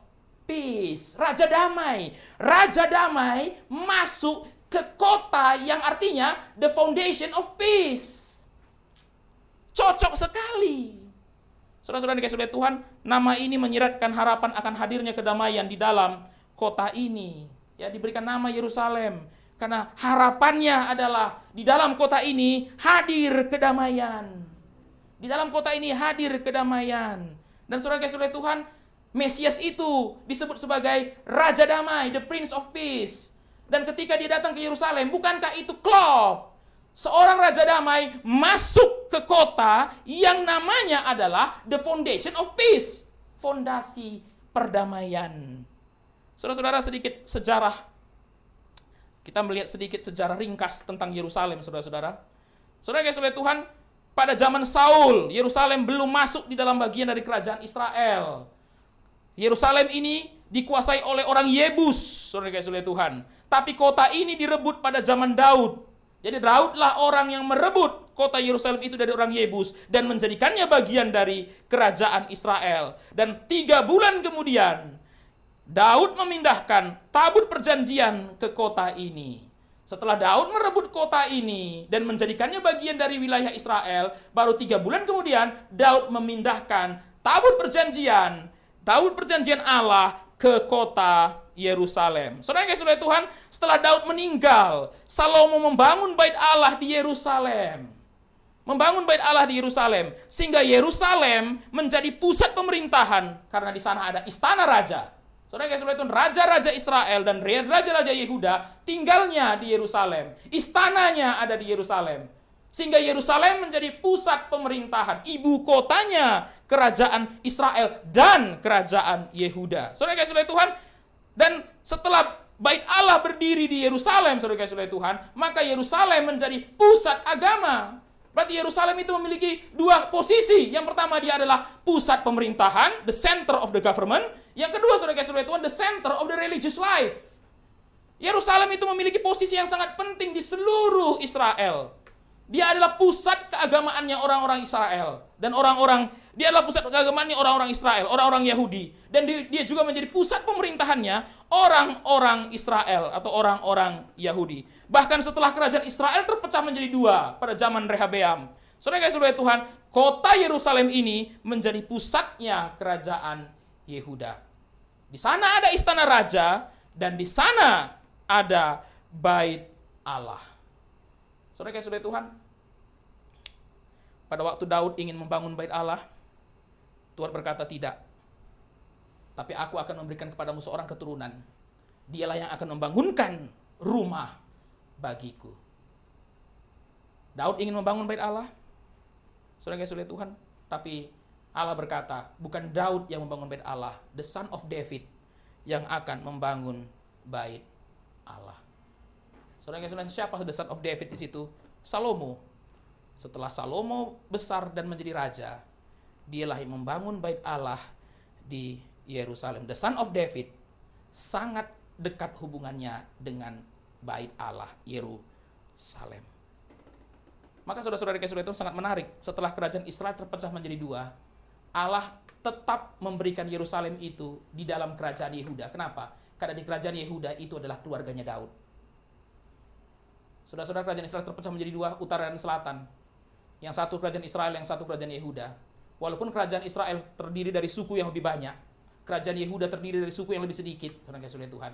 Peace, Raja Damai. Raja Damai masuk ke kota yang artinya the foundation of peace. Cocok sekali. Saudara-saudara dikasih oleh Tuhan, nama ini menyiratkan harapan akan hadirnya kedamaian di dalam kota ini. Ya, diberikan nama Yerusalem karena harapannya adalah di dalam kota ini hadir kedamaian. Di dalam kota ini hadir kedamaian. Dan saudara dikasih oleh Tuhan, Mesias itu disebut sebagai Raja Damai, the Prince of Peace. Dan ketika dia datang ke Yerusalem, bukankah itu klop? Seorang Raja Damai masuk ke kota yang namanya adalah the foundation of peace. Fondasi perdamaian. Saudara-saudara, sedikit sejarah. Kita melihat sedikit sejarah ringkas tentang Yerusalem, saudara-saudara. Saudara kasih oleh Tuhan, pada zaman Saul, Yerusalem belum masuk di dalam bagian dari kerajaan Israel. Yerusalem ini dikuasai oleh orang Yebus, saudara kasih oleh Tuhan. Tapi kota ini direbut pada zaman Daud. Jadi Daudlah orang yang merebut kota Yerusalem itu dari orang Yebus dan menjadikannya bagian dari kerajaan Israel. Dan 3 bulan kemudian, Daud memindahkan tabut perjanjian ke kota ini. Setelah Daud merebut kota ini dan menjadikannya bagian dari wilayah Israel, baru 3 bulan kemudian Daud memindahkan tabut perjanjian Allah ke kota Yerusalem. Saudara kasih oleh Tuhan, setelah Daud meninggal, Salomo membangun bait Allah di Yerusalem. Membangun bait Allah di Yerusalem sehingga Yerusalem menjadi pusat pemerintahan karena di sana ada istana raja. Saudara kasih oleh Tuhan, raja-raja Israel dan raja-raja Yehuda tinggalnya di Yerusalem. Istananya ada di Yerusalem. Sehingga Yerusalem menjadi pusat pemerintahan, ibu kotanya kerajaan Israel dan kerajaan Yehuda. Saudara kasih oleh Tuhan, dan setelah bait Allah berdiri di Yerusalem, saudara kasih oleh Tuhan, maka Yerusalem menjadi pusat agama. Berarti Yerusalem itu memiliki 2 posisi. Yang pertama, dia adalah pusat pemerintahan, the center of the government. Yang kedua, saudara kasih oleh Tuhan, the center of the religious life. Yerusalem itu memiliki posisi yang sangat penting di seluruh Israel. Dia adalah pusat keagamaannya orang-orang Israel. Dan dia adalah pusat keagamaannya orang-orang Israel, orang-orang Yahudi. Dan dia juga menjadi pusat pemerintahannya orang-orang Israel atau orang-orang Yahudi. Bahkan setelah kerajaan Israel terpecah menjadi 2 pada zaman Rehabeam. Saudara kasih oleh Tuhan, kota Yerusalem ini menjadi pusatnya kerajaan Yehuda. Di sana ada istana raja dan di sana ada bait Allah. Saudara kasih oleh Tuhan, pada waktu Daud ingin membangun bait Allah, Tuhan berkata tidak. Tapi aku akan memberikan kepadamu seorang keturunan. Dialah yang akan membangunkan rumah bagiku. Daud ingin membangun bait Allah. Saudara-saudara Tuhan, tapi Allah berkata, bukan Daud yang membangun bait Allah, the son of David yang akan membangun bait Allah. Saudara-saudara, siapa the son of David di situ? Salomo. Setelah Salomo besar dan menjadi raja, dialah yang membangun bait Allah di Yerusalem. The son of David sangat dekat hubungannya dengan bait Allah Yerusalem. Maka saudara-saudara itu sangat menarik. Setelah kerajaan Israel terpecah menjadi dua, Allah tetap memberikan Yerusalem itu di dalam kerajaan Yehuda. Kenapa? Karena di kerajaan Yehuda itu adalah keluarganya Daud. Saudara-saudara, kerajaan Israel terpecah menjadi dua, utara dan selatan. Yang satu kerajaan Israel, yang satu kerajaan Yehuda. Walaupun kerajaan Israel terdiri dari suku yang lebih banyak, kerajaan Yehuda terdiri dari suku yang lebih sedikit, saudara-saudara Tuhan.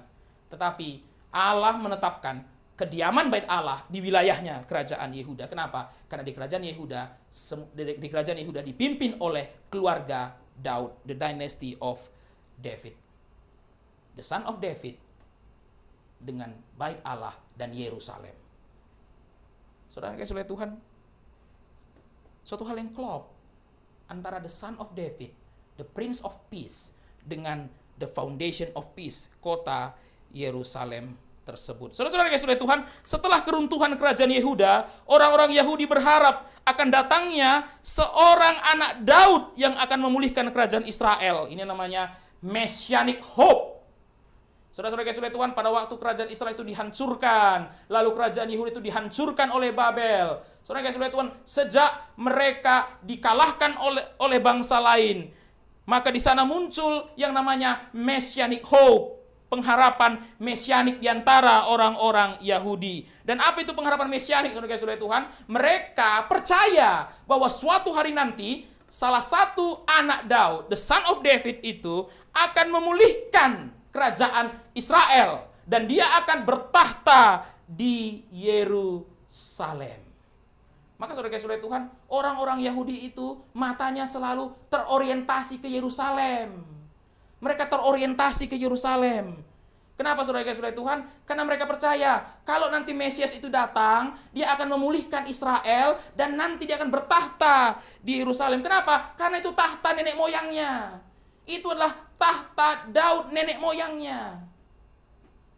Tetapi Allah menetapkan kediaman bait Allah di wilayahnya kerajaan Yehuda. Kenapa? Karena di kerajaan Yehuda dipimpin oleh keluarga Daud, the dynasty of David. The son of David dengan bait Allah dan Yerusalem. Saudara-saudara Tuhan, suatu hal yang klop antara the son of David, the prince of peace, dengan the foundation of peace, kota Yerusalem tersebut. Saudara-saudara Tuhan, setelah keruntuhan kerajaan Yehuda, orang-orang Yahudi berharap akan datangnya seorang anak Daud yang akan memulihkan kerajaan Israel. Ini namanya Messianic Hope. Saudara-saudara Tuhan, pada waktu kerajaan Israel itu dihancurkan, lalu kerajaan Yahudi itu dihancurkan oleh Babel. Saudara-saudara Tuhan, sejak mereka dikalahkan oleh bangsa lain, maka di sana muncul yang namanya Messianic Hope. Pengharapan mesianik di antara orang-orang Yahudi. Dan apa itu pengharapan mesianik, saudara-saudara Tuhan? Mereka percaya bahwa suatu hari nanti salah satu anak Daud, the son of David itu akan memulihkan kerajaan Israel dan dia akan bertahta di Yerusalem. Maka saudara-saudara Tuhan, orang-orang Yahudi itu matanya selalu terorientasi ke Yerusalem. Mereka terorientasi ke Yerusalem. Kenapa saudara-saudara Tuhan? Karena mereka percaya kalau nanti Mesias itu datang, dia akan memulihkan Israel dan nanti dia akan bertahta di Yerusalem. Kenapa? Karena itu tahta nenek moyangnya. Itu adalah tahta Daud nenek moyangnya.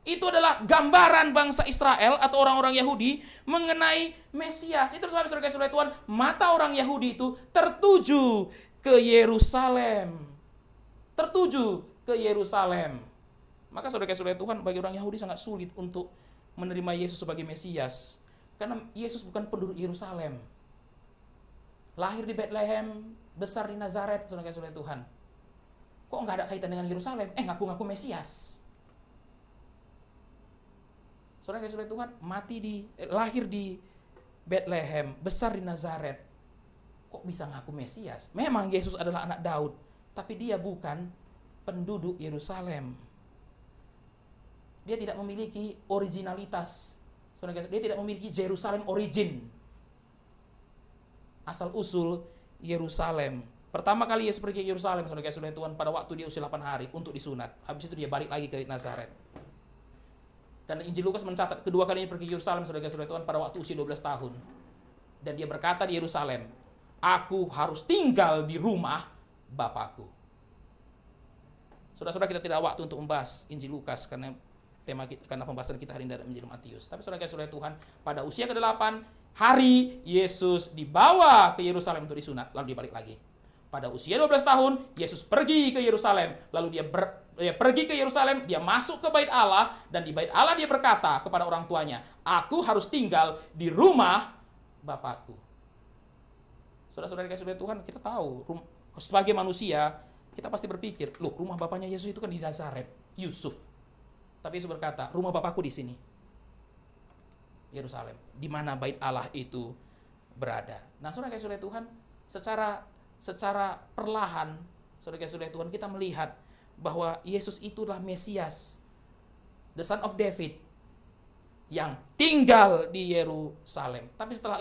Itu adalah gambaran bangsa Israel atau orang-orang Yahudi mengenai Mesias. Itu sebab saudara-saudara Tuhan, mata orang Yahudi itu tertuju ke Yerusalem. Tertuju ke Yerusalem. Maka saudara-saudara Tuhan, bagi orang Yahudi sangat sulit untuk menerima Yesus sebagai Mesias. Karena Yesus bukan penduduk Yerusalem. Lahir di Bethlehem, besar di Nazaret, saudara-saudara Tuhan. Kok nggak ada kaitan dengan Yerusalem? Ngaku-ngaku Mesias. Saudara-saudara Tuhan, lahir di Bethlehem, besar di Nazaret. Kok bisa ngaku Mesias? Memang Yesus adalah anak Daud, tapi dia bukan penduduk Yerusalem. Dia tidak memiliki originalitas. Dia tidak memiliki Jerusalem origin. Asal usul Yerusalem. Pertama kali Yesus pergi ke Yerusalem, saudara-saudara Tuhan, pada waktu dia usia 8 hari untuk disunat. Habis itu dia balik lagi ke Nazaret. Dan Injil Lukas mencatat kedua kalinya pergi ke Yerusalem, saudara-saudara Tuhan, pada waktu usia 12 tahun. Dan dia berkata di Yerusalem, "Aku harus tinggal di rumah Bapakku." Saudara-saudara, kita tidak ada waktu untuk membahas Injil Lukas karena pembahasan kita hari ini adalah Injil Matius. Tapi saudara-saudara Tuhan, pada usia ke-8 hari Yesus dibawa ke Yerusalem untuk disunat, lalu dia balik lagi. Pada usia 12 tahun Yesus pergi ke Yerusalem, lalu dia pergi ke Yerusalem, dia masuk ke bait Allah, dan di bait Allah dia berkata kepada orang tuanya, "Aku harus tinggal di rumah Bapakku." Saudara-saudara Tuhan, kita tahu sebagai manusia kita pasti berpikir, loh, rumah bapaknya Yesus itu kan di Nazaret, Yusuf. Tapi Yesus berkata, rumah Bapakku di sini, Yerusalem, di mana bait Allah itu berada. Nah, saudara-saudara Tuhan, secara perlahan, saudara-saudara Tuhan, kita melihat bahwa Yesus itulah Mesias, the son of David, yang tinggal di Yerusalem. Tapi setelah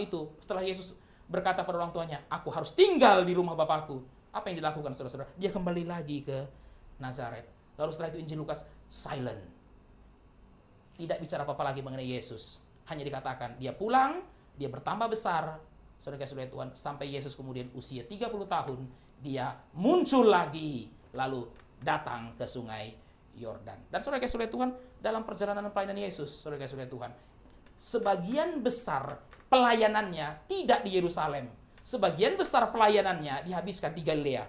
Yesus berkata pada orang tuanya, "Aku harus tinggal di rumah Bapakku," apa yang dilakukan, saudara-saudara? Dia kembali lagi ke Nazaret. Lalu setelah itu Injil Lukas silent. Tidak bicara apa-apa lagi mengenai Yesus. Hanya dikatakan dia pulang, dia bertambah besar, saudara-saudara Tuhan, sampai Yesus kemudian usia 30 tahun, dia muncul lagi, lalu datang ke sungai Yordan. Dan saudara-saudara Tuhan, dalam perjalanan pelayanan Yesus, saudara-saudara Tuhan, sebagian besar pelayanannya tidak di Yerusalem. Sebagian besar pelayanannya dihabiskan di Galilea.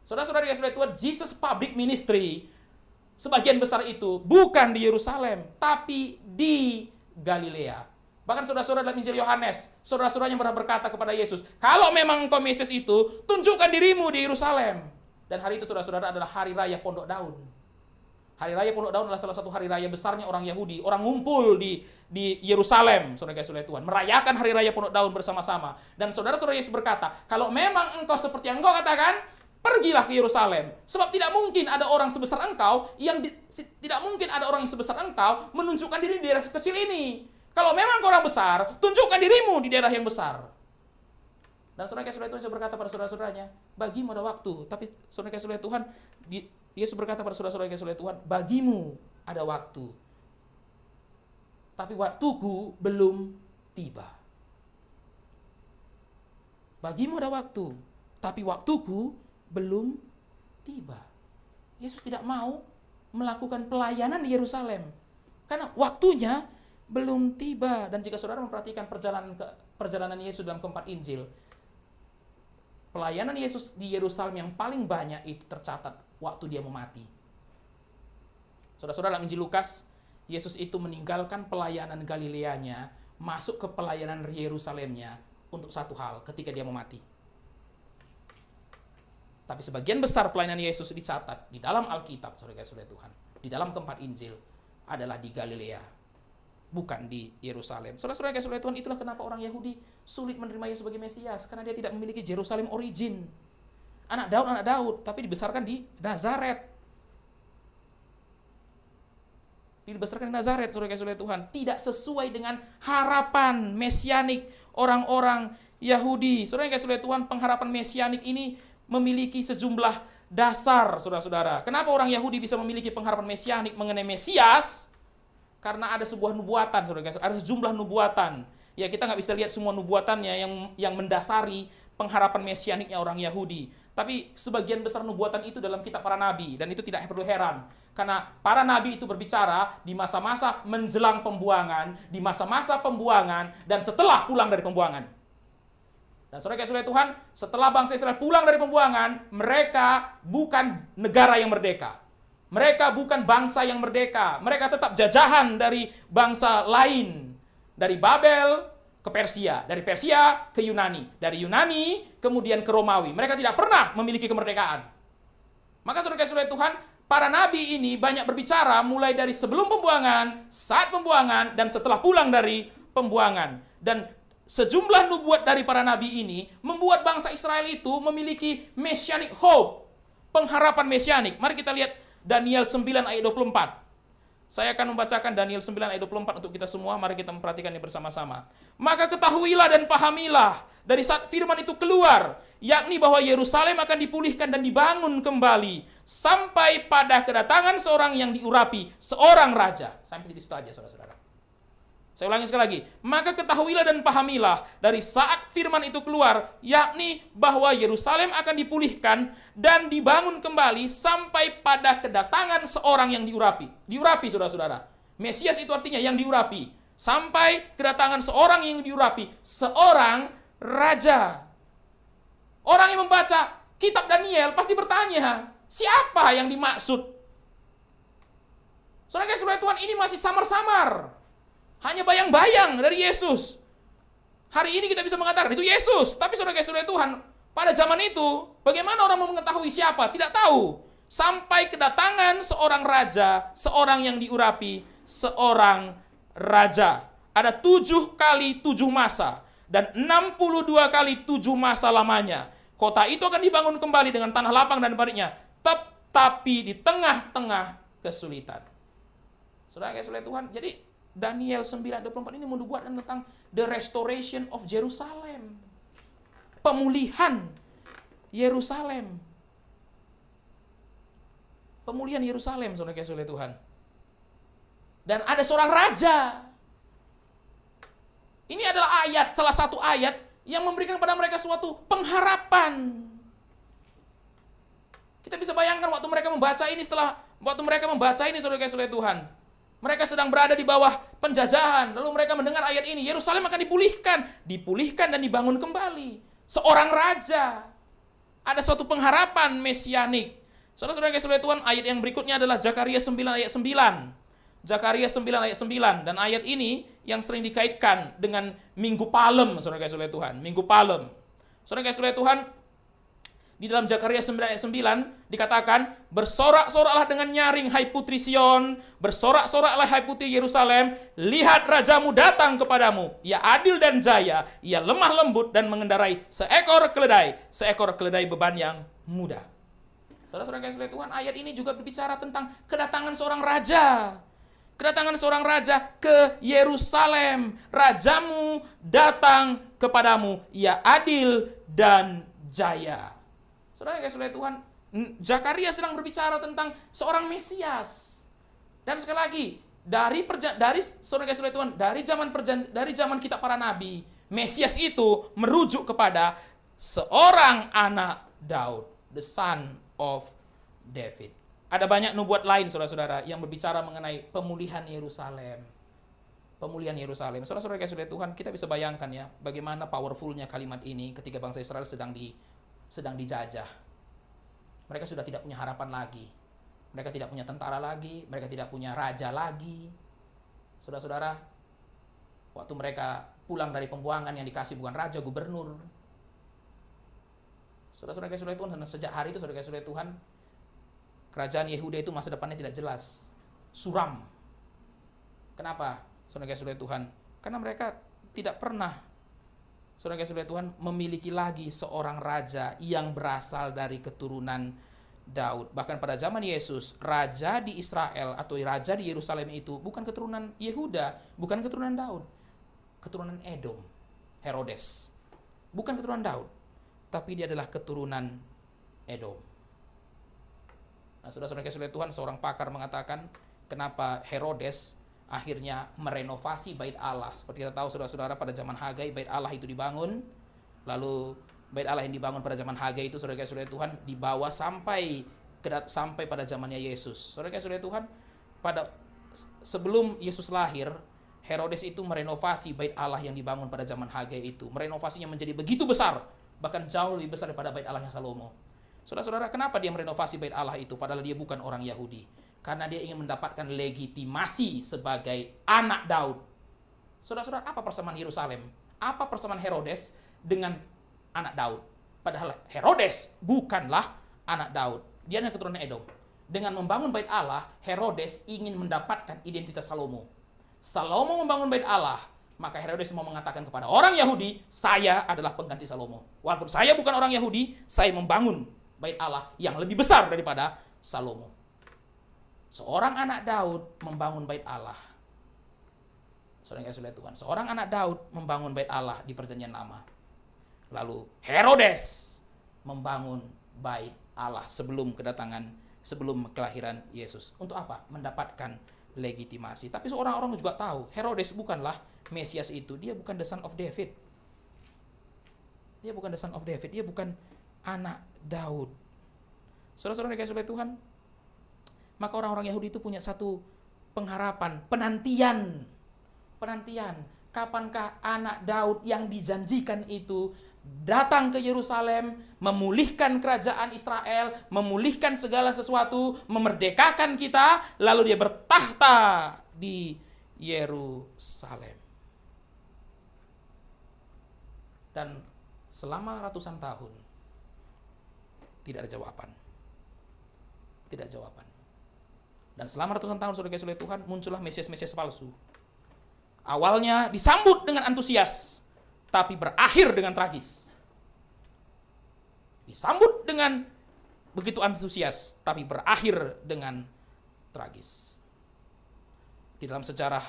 Saudara-saudara Tuhan, Jesus public ministry, sebagian besar itu bukan di Yerusalem, tapi di Galilea. Bahkan saudara-saudara dalam Injil Yohanes, saudara-saudaranya berkata kepada Yesus, kalau memang engkau Mesias itu, tunjukkan dirimu di Yerusalem. Dan hari itu saudara-saudara adalah hari raya Pondok Daun. Hari raya Pondok Daun adalah salah satu hari raya besarnya orang Yahudi. Orang ngumpul di Yerusalem, saudara-saudara Tuhan, merayakan hari raya Pondok Daun bersama-sama. Dan saudara-saudara Yesus berkata, kalau memang engkau seperti yang engkau katakan, pergilah ke Yerusalem. Sebab tidak mungkin ada orang sebesar engkau tidak mungkin ada orang yang sebesar engkau menunjukkan diri di daerah kecil ini. Kalau memang kau orang besar, tunjukkan dirimu di daerah yang besar. Dan saudara-saudara Tuhan berkata pada saudara-saudaranya, bagimu ada waktu. Tapi saudara-saudara Tuhan, Yesus berkata pada saudara-saudara Tuhan, bagimu ada waktu. Tapi waktuku belum tiba. Bagimu ada waktu, tapi waktuku belum tiba. Yesus tidak mau melakukan pelayanan di Yerusalem karena waktunya belum tiba. Dan jika saudara memperhatikan perjalanan Yesus dalam keempat Injil, pelayanan Yesus di Yerusalem yang paling banyak itu tercatat waktu dia mau mati. Saudara-saudara, dalam Injil Lukas, Yesus itu meninggalkan pelayanan Galileanya, masuk ke pelayanan Yerusalemnya untuk satu hal, ketika dia mau mati. Tapi sebagian besar pelayanan Yesus dicatat di dalam Alkitab, saudara-saudara Tuhan, di dalam keempat Injil adalah di Galilea, bukan di Yerusalem. Saudara-saudara Tuhan, itulah kenapa orang Yahudi sulit menerima Yesus sebagai Mesias, karena dia tidak memiliki Yerusalem origin. Anak Daud, tapi dibesarkan di Nazaret. Dibesarkan di Nazaret, saudara-saudara Tuhan, tidak sesuai dengan harapan mesianik orang-orang Yahudi. Saudara-saudara Tuhan, pengharapan mesianik ini memiliki sejumlah dasar, saudara-saudara. Kenapa orang Yahudi bisa memiliki pengharapan mesianik mengenai Mesias? Karena ada sebuah nubuatan, saudara, ada sejumlah nubuatan. Ya, kita nggak bisa lihat semua nubuatannya yang mendasari pengharapan mesianiknya orang Yahudi. Tapi sebagian besar nubuatan itu dalam kitab para nabi, dan itu tidak perlu heran. Karena para nabi itu berbicara di masa-masa menjelang pembuangan, di masa-masa pembuangan, dan setelah pulang dari pembuangan. Dan saudara-saudara Tuhan, setelah bangsa Israel pulang dari pembuangan, mereka bukan negara yang merdeka. Mereka bukan bangsa yang merdeka. Mereka tetap jajahan dari bangsa lain. Dari Babel ke Persia. Dari Persia ke Yunani. Dari Yunani kemudian ke Romawi. Mereka tidak pernah memiliki kemerdekaan. Maka saudara-saudara Tuhan, para nabi ini banyak berbicara mulai dari sebelum pembuangan, saat pembuangan, dan setelah pulang dari pembuangan. Dan sejumlah nubuat dari para nabi ini membuat bangsa Israel itu memiliki messianic hope. Pengharapan messianik. Mari kita lihat Daniel 9 ayat 24. Saya akan membacakan Daniel 9 ayat 24 untuk kita semua. Mari kita memperhatikannya bersama-sama. Maka ketahuilah dan pahamilah dari saat firman itu keluar, yakni bahwa Yerusalem akan dipulihkan dan dibangun kembali sampai pada kedatangan seorang yang diurapi, seorang raja. Sampai di situ aja, saudara-saudara. Saya ulangi sekali lagi. Maka ketahuilah dan pahamilah dari saat firman itu keluar, yakni bahwa Yerusalem akan dipulihkan dan dibangun kembali sampai pada kedatangan seorang yang diurapi. Diurapi, saudara-saudara. Mesias itu artinya yang diurapi. Sampai kedatangan seorang yang diurapi. Seorang raja. Orang yang membaca kitab Daniel pasti bertanya, siapa yang dimaksud? Saudara-saudara Tuhan, ini masih samar-samar. Hanya bayang-bayang dari Yesus. Hari ini kita bisa mengatakan itu Yesus. Tapi saudara-saudara Tuhan, pada zaman itu, bagaimana orang mau mengetahui siapa? Tidak tahu. Sampai kedatangan seorang raja, seorang yang diurapi, seorang raja. Ada 7 kali 7 masa. Dan 62 kali 7 masa lamanya. Kota itu akan dibangun kembali dengan tanah lapang dan baliknya. Tapi di tengah-tengah kesulitan. Saudara-saudara Tuhan, jadi Daniel 9:24 ini menubuatkan tentang the restoration of Jerusalem. Pemulihan Yerusalem. Pemulihan Yerusalem, saudara-saudara Tuhan. Dan ada seorang raja. Ini adalah ayat, salah satu ayat yang memberikan kepada mereka suatu pengharapan. Kita bisa bayangkan waktu mereka membaca ini, saudara-saudara Tuhan. Mereka sedang berada di bawah penjajahan, lalu mereka mendengar ayat ini, Yerusalem akan dipulihkan dan dibangun kembali. Seorang raja. Ada suatu pengharapan mesianik. Saudara-saudara Tuhan, ayat yang berikutnya adalah Zakaria 9 ayat 9. Zakaria 9 ayat 9, dan ayat ini yang sering dikaitkan dengan Minggu Palem, saudara-saudara Tuhan, Minggu Palem. Saudara-saudara Tuhan, di dalam Zakaria 9 ayat 9 dikatakan, bersorak-soraklah dengan nyaring hai putri Sion, bersorak-soraklah hai putri Yerusalem, lihat rajamu datang kepadamu, ia adil dan jaya, ia lemah lembut dan mengendarai seekor keledai beban yang mudah. Saudara-saudara Tuhan, ayat ini juga berbicara tentang kedatangan seorang raja. Kedatangan seorang raja ke Yerusalem. Rajamu datang kepadamu, ia adil dan jaya. Saudara-saudara Tuhan, Zakaria sedang berbicara tentang seorang Mesias. Dan sekali lagi, saudara-saudara Tuhan, dari zaman kita para nabi, Mesias itu merujuk kepada seorang anak Daud, the son of David. Ada banyak nubuat lain, saudara-saudara, yang berbicara mengenai pemulihan Yerusalem. Pemulihan Yerusalem. Saudara-saudara Tuhan, kita bisa bayangkan ya, bagaimana powerfulnya kalimat ini ketika bangsa Israel sedang dijajah. Mereka sudah tidak punya harapan lagi. Mereka tidak punya tentara lagi, mereka tidak punya raja lagi. Saudara-saudara, waktu mereka pulang dari pembuangan yang dikasih bukan raja, gubernur. Saudara-saudara Tuhan, dan sejak hari itu, saudara-saudara Tuhan, kerajaan Yehuda itu masa depannya tidak jelas, suram. Kenapa, saudara-saudara Tuhan? Karena mereka tidak pernah, saudara-saudara Tuhan, memiliki lagi seorang raja yang berasal dari keturunan Daud. Bahkan pada zaman Yesus, raja di Israel atau raja di Yerusalem itu bukan keturunan Yehuda, bukan keturunan Daud, keturunan Edom, Herodes. Bukan keturunan Daud, tapi dia adalah keturunan Edom. Nah, saudara-saudara Tuhan, seorang pakar mengatakan kenapa Herodes akhirnya merenovasi bait Allah. Seperti kita tahu, saudara-saudara, pada zaman Hagai bait Allah itu dibangun. Lalu bait Allah yang dibangun pada zaman Hagai itu, saudara-saudara Tuhan, dibawa sampai pada zamannya Yesus. Saudara-saudara Tuhan, sebelum Yesus lahir, Herodes itu merenovasi bait Allah yang dibangun pada zaman Hagai itu. Merenovasinya menjadi begitu besar, bahkan jauh lebih besar daripada bait Allah yang Salomo. Saudara-saudara, kenapa dia merenovasi bait Allah itu padahal dia bukan orang Yahudi? Karena dia ingin mendapatkan legitimasi sebagai anak Daud. Saudara-saudara, apa persamaan Yerusalem? Apa persamaan Herodes dengan anak Daud? Padahal Herodes bukanlah anak Daud. Dia adalah keturunan Edom. Dengan membangun bait Allah, Herodes ingin mendapatkan identitas Salomo. Salomo membangun bait Allah, maka Herodes mau mengatakan kepada orang Yahudi, saya adalah pengganti Salomo. Walaupun saya bukan orang Yahudi, saya membangun bait Allah yang lebih besar daripada Salomo. Seorang anak Daud membangun bait Allah. Saudara-saudara Tuhan, seorang anak Daud membangun bait Allah di Perjanjian Lama. Lalu Herodes membangun bait Allah sebelum kelahiran Yesus. Untuk apa? Mendapatkan legitimasi. Tapi orang-orang juga tahu, Herodes bukanlah Mesias itu. Dia bukan the son of David. Dia bukan the son of David. Dia bukan anak Daud. Saudara-saudara Tuhan, maka orang-orang Yahudi itu punya satu pengharapan, penantian. Kapankah anak Daud yang dijanjikan itu datang ke Yerusalem, memulihkan kerajaan Israel, memulihkan segala sesuatu, memerdekakan kita, lalu dia bertahta di Yerusalem. Dan selama ratusan tahun tidak ada jawaban. Tidak jawaban. Dan selama ratusan tahun, saudara-saudara Tuhan, muncullah Mesias-Mesias palsu. Awalnya disambut dengan antusias, tapi berakhir dengan tragis. Disambut dengan begitu antusias, tapi berakhir dengan tragis. Di dalam sejarah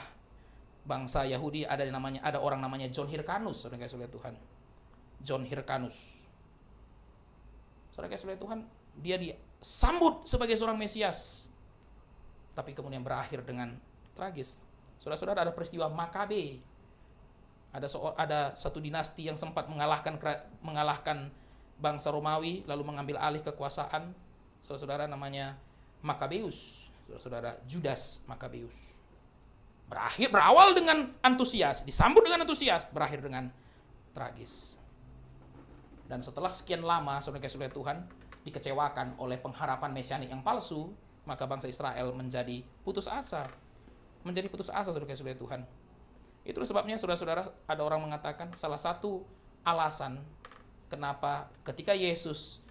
bangsa Yahudi ada orang namanya John Hyrcanus, saudara-saudara Tuhan. John Hyrcanus. Saudara-saudara Tuhan, dia disambut sebagai seorang Mesias, tapi kemudian berakhir dengan tragis. Saudara-saudara, ada peristiwa Makabe. Ada satu dinasti yang sempat mengalahkan bangsa Romawi, lalu mengambil alih kekuasaan. Saudara-saudara, namanya Makabeus. Saudara-saudara, Judas Makabeus. Berawal dengan antusias, disambut dengan antusias, berakhir dengan tragis. Dan setelah sekian lama, saudara-saudara Tuhan, dikecewakan oleh pengharapan mesianik yang palsu, maka bangsa Israel menjadi putus asa. Menjadi putus asa, saudara-saudara Tuhan. Itulah sebabnya, saudara-saudara, ada orang mengatakan salah satu alasan kenapa ketika Yesus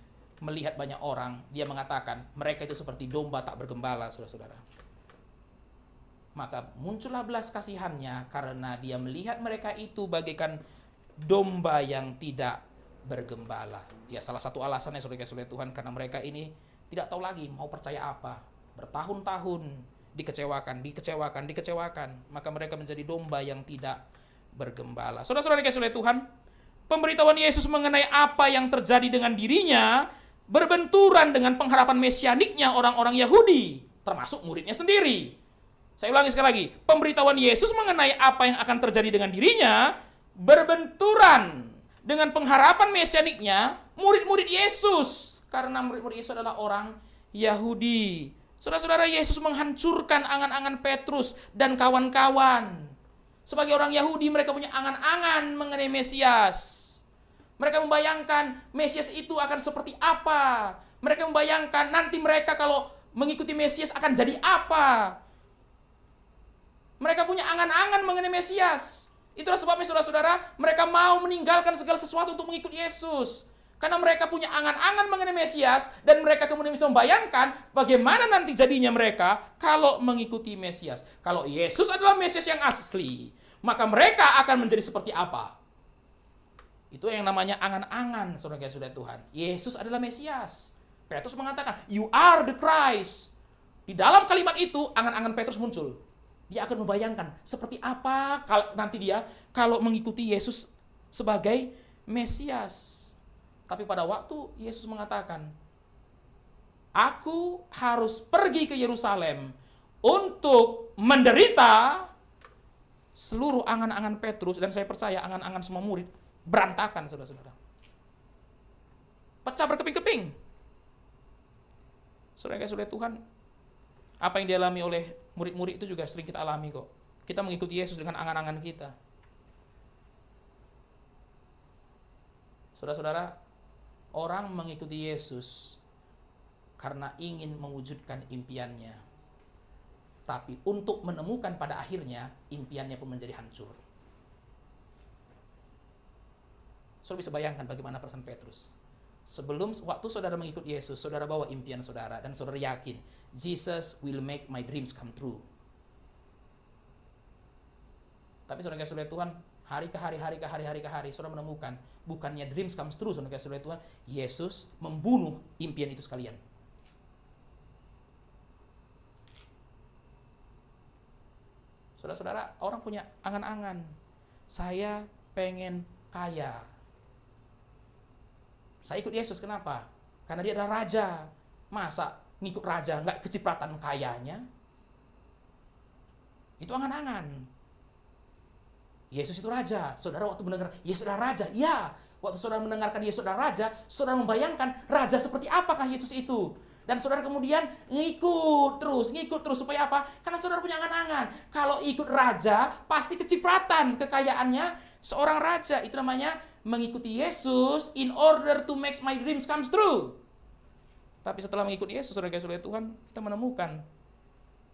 melihat banyak orang, dia mengatakan mereka itu seperti domba tak bergembala, saudara-saudara. Maka muncullah belas kasihannya karena dia melihat mereka itu bagaikan domba yang tidak bergembala. Ya, salah satu alasannya, saudara-saudara Tuhan, karena mereka ini tidak tahu lagi mau percaya apa. Bertahun-tahun dikecewakan, maka mereka menjadi domba yang tidak bergembala. Saudara-saudara dikasihi Tuhan, pemberitahuan Yesus mengenai apa yang terjadi dengan dirinya berbenturan dengan pengharapan mesianiknya orang-orang Yahudi, termasuk muridnya sendiri. Saya ulangi sekali lagi, pemberitahuan Yesus mengenai apa yang akan terjadi dengan dirinya berbenturan dengan pengharapan mesianiknya murid-murid Yesus, karena murid-murid Yesus adalah orang Yahudi. Saudara-saudara, Yesus menghancurkan angan-angan Petrus dan kawan-kawan. Sebagai orang Yahudi, mereka punya angan-angan mengenai Mesias. Mereka membayangkan Mesias itu akan seperti apa. Mereka membayangkan nanti mereka kalau mengikuti Mesias akan jadi apa. Mereka punya angan-angan mengenai Mesias. Itulah sebabnya, saudara-saudara, mereka mau meninggalkan segala sesuatu untuk mengikut Yesus. Karena mereka punya angan-angan mengenai Mesias, dan mereka kemudian bisa membayangkan bagaimana nanti jadinya mereka kalau mengikuti Mesias. Kalau Yesus adalah Mesias yang asli, maka mereka akan menjadi seperti apa? Itu yang namanya angan-angan, saudara-saudara Tuhan. Yesus adalah Mesias. Petrus mengatakan, "You are the Christ." Di dalam kalimat itu, angan-angan Petrus muncul. Dia akan membayangkan seperti apa nanti dia kalau mengikuti Yesus sebagai Mesias. Tapi pada waktu Yesus mengatakan, "Aku harus pergi ke Yerusalem untuk menderita," seluruh angan-angan Petrus, dan saya percaya angan-angan semua murid, berantakan, saudara-saudara. Pecah berkeping-keping. Saudara-saudara Tuhan, apa yang dialami oleh murid-murid itu juga sering kita alami kok. Kita mengikuti Yesus dengan angan-angan kita. Saudara-saudara, orang mengikuti Yesus karena ingin mewujudkan impiannya. Tapi untuk menemukan pada akhirnya, impiannya pun menjadi hancur. Saudara bisa bayangkan bagaimana perasaan Petrus. Waktu saudara mengikut Yesus, saudara bawa impian saudara, dan saudara yakin, Jesus will make my dreams come true. Tapi saudara-saudara Tuhan, hari ke hari, saudara menemukan, bukannya dreams comes true, saudara-saudara Tuhan, Yesus membunuh impian itu sekalian. Saudara-saudara, orang punya angan-angan. Saya pengen kaya. Saya ikut Yesus, kenapa? Karena dia adalah raja. Masa ngikut raja nggak kecipratan kayanya? Itu angan-angan. Yesus itu raja. Saudara waktu mendengar Yesus adalah raja, ya. Waktu saudara mendengarkan Yesus adalah raja, saudara membayangkan raja seperti apakah Yesus itu. Dan saudara kemudian ngikut terus supaya apa? Karena saudara punya angan-angan. Kalau ikut raja, pasti kecipratan kekayaannya seorang raja. Itu namanya mengikuti Yesus in order to make my dreams comes true. Tapi setelah mengikuti Yesus, saudara-saudara Tuhan, kita menemukan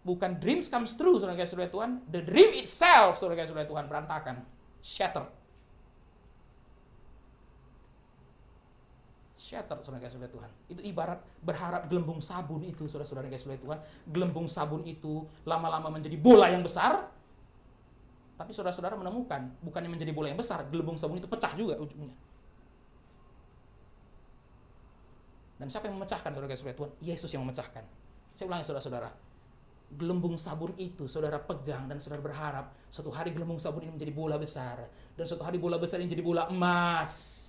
bukan dreams comes true, saudara-saudara Tuhan, the dream itself, saudara-saudara Tuhan, berantakan, shattered, saudara-saudara Tuhan. Itu ibarat berharap gelembung sabun itu, saudara-saudara Tuhan, gelembung sabun itu lama-lama menjadi bola yang besar. Tapi saudara-saudara menemukan, bukannya menjadi bola yang besar, gelembung sabun itu pecah juga ujungnya. Dan siapa yang memecahkan, saudara-saudara Tuhan? Yesus yang memecahkan. Saya ulangi, saudara-saudara. Gelembung sabun itu saudara pegang dan saudara berharap suatu hari gelembung sabun ini menjadi bola besar. Dan suatu hari bola besar ini menjadi bola emas.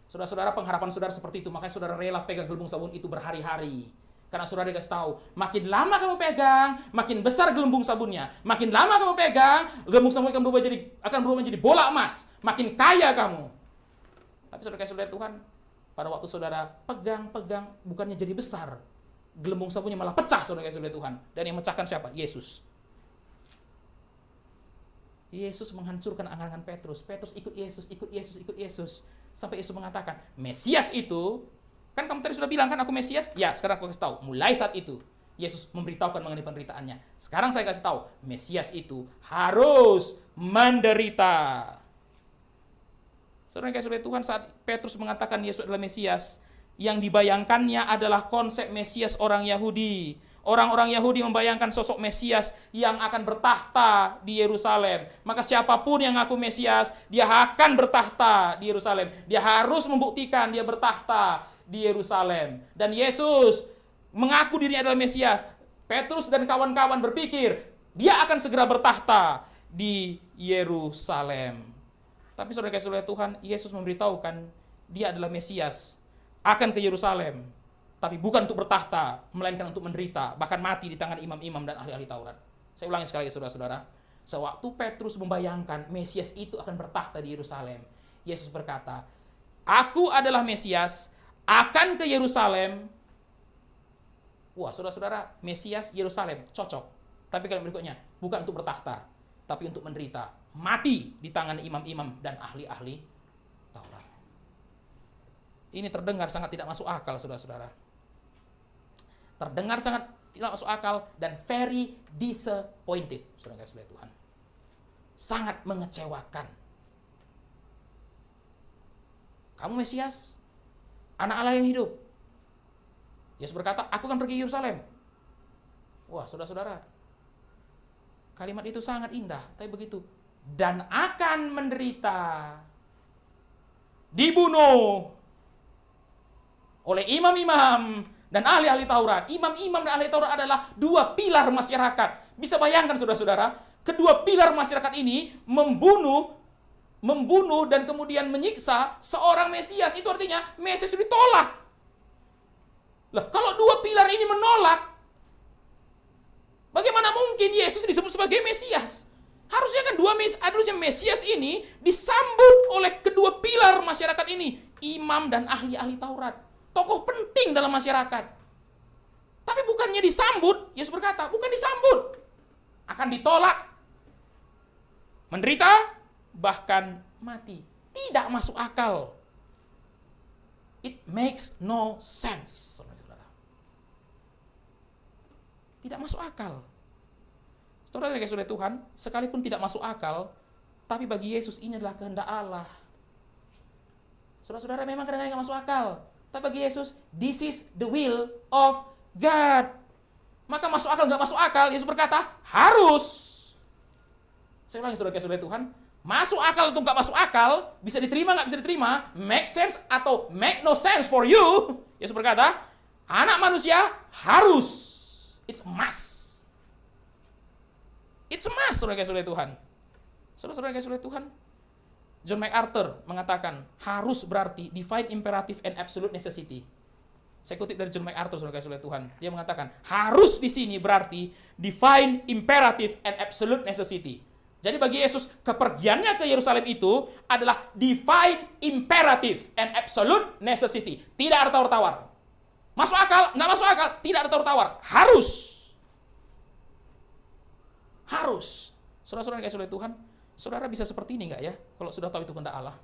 Saudara-saudara, pengharapan saudara seperti itu. Makanya saudara rela pegang gelembung sabun itu berhari-hari. Karena saudara dikasih tahu, makin lama kamu pegang, makin besar gelembung sabunnya. Makin lama kamu pegang, gelembung sabunnya akan berubah menjadi bola emas. Makin kaya kamu. Tapi saudara kasih lihat Tuhan, pada waktu saudara pegang, bukannya jadi besar. Gelembung sabunnya malah pecah, saudara kasih lihat Tuhan. Dan yang memecahkan siapa? Yesus. Yesus menghancurkan angan-angan Petrus. Petrus ikut Yesus. Sampai Yesus mengatakan, Mesias itu, kan kamu tadi sudah bilang kan aku Mesias? Ya, sekarang aku kasih tahu. Mulai saat itu, Yesus memberitahukan mengenai penderitaannya. Sekarang saya kasih tahu, Mesias itu harus menderita. Saudara yang kasih oleh Tuhan, saat Petrus mengatakan Yesus adalah Mesias, yang dibayangkannya adalah konsep Mesias orang Yahudi. Orang-orang Yahudi membayangkan sosok Mesias yang akan bertahta di Yerusalem. Maka siapapun yang ngaku Mesias, dia akan bertahta di Yerusalem. Dia harus membuktikan dia bertahta di Yerusalem. Dan Yesus mengaku dirinya adalah Mesias. Petrus dan kawan-kawan berpikir dia akan segera bertahta di Yerusalem. Tapi saudara kasih oleh Tuhan, Yesus memberitahukan dia adalah Mesias, akan ke Yerusalem, tapi bukan untuk bertahta, melainkan untuk menderita, bahkan mati di tangan imam-imam dan ahli-ahli Taurat. Saya ulangi sekali lagi saudara-saudara. Sewaktu Petrus membayangkan Mesias itu akan bertahta di Yerusalem, Yesus berkata, aku adalah Mesias, akan ke Yerusalem. Wah, saudara-saudara, Mesias Yerusalem cocok. Tapi kalimat berikutnya, bukan untuk bertahta, tapi untuk menderita, mati di tangan imam-imam dan ahli-ahli Taurat. Ini terdengar sangat tidak masuk akal, saudara-saudara. Terdengar sangat tidak masuk akal dan very disappointed, saudara-saudara Tuhan. Sangat mengecewakan. Kamu Mesias, anak Allah yang hidup. Yesus berkata, aku akan pergi ke Yerusalem. Wah, saudara-saudara, kalimat itu sangat indah, tapi begitu. Dan akan menderita, dibunuh oleh imam-imam dan ahli-ahli Taurat. Imam-imam dan ahli Taurat adalah dua pilar masyarakat. Bisa bayangkan saudara-saudara, kedua pilar masyarakat ini membunuh dan kemudian menyiksa seorang Mesias. Itu artinya Mesias ditolak. Lah, kalau dua pilar ini menolak, bagaimana mungkin Yesus disebut sebagai Mesias? Harusnya kan Mesias ini disambut oleh kedua pilar masyarakat ini, imam dan ahli-ahli Taurat, tokoh penting dalam masyarakat. Tapi bukannya disambut, Yesus berkata, bukan disambut, akan ditolak, menderita, bahkan mati. Tidak masuk akal. It makes no sense. Tidak masuk akal. Saudara yang dikasihi oleh Tuhan, sekalipun tidak masuk akal, tapi bagi Yesus ini adalah kehendak Allah. Saudara-saudara, memang kadang-kadang tidak masuk akal, tapi bagi Yesus, this is the will of God. Maka masuk akal, nggak masuk akal, Yesus berkata, harus. Saya ulangi, saudara yang oleh Tuhan, masuk akal atau nggak masuk akal, bisa diterima nggak bisa diterima, make sense atau make no sense for you. Yesus berkata, anak manusia harus. It's a must. It's a must, saudara kasih oleh Tuhan. Saudara kasih oleh Tuhan. John MacArthur mengatakan, harus berarti divine imperative and absolute necessity. Saya kutip dari John MacArthur, saudara kasih oleh Tuhan. Dia mengatakan, harus di sini berarti divine imperative and absolute necessity. Jadi bagi Yesus, kepergiannya ke Yerusalem itu adalah divine imperative and absolute necessity. Tidak ada tawar-tawar. Masuk akal, nggak masuk akal, tidak ada tawar-tawar. Harus. Harus. Saudara-saudara yang dikasihi oleh Tuhan, saudara bisa seperti ini nggak ya, kalau sudah tahu itu kehendak Allah?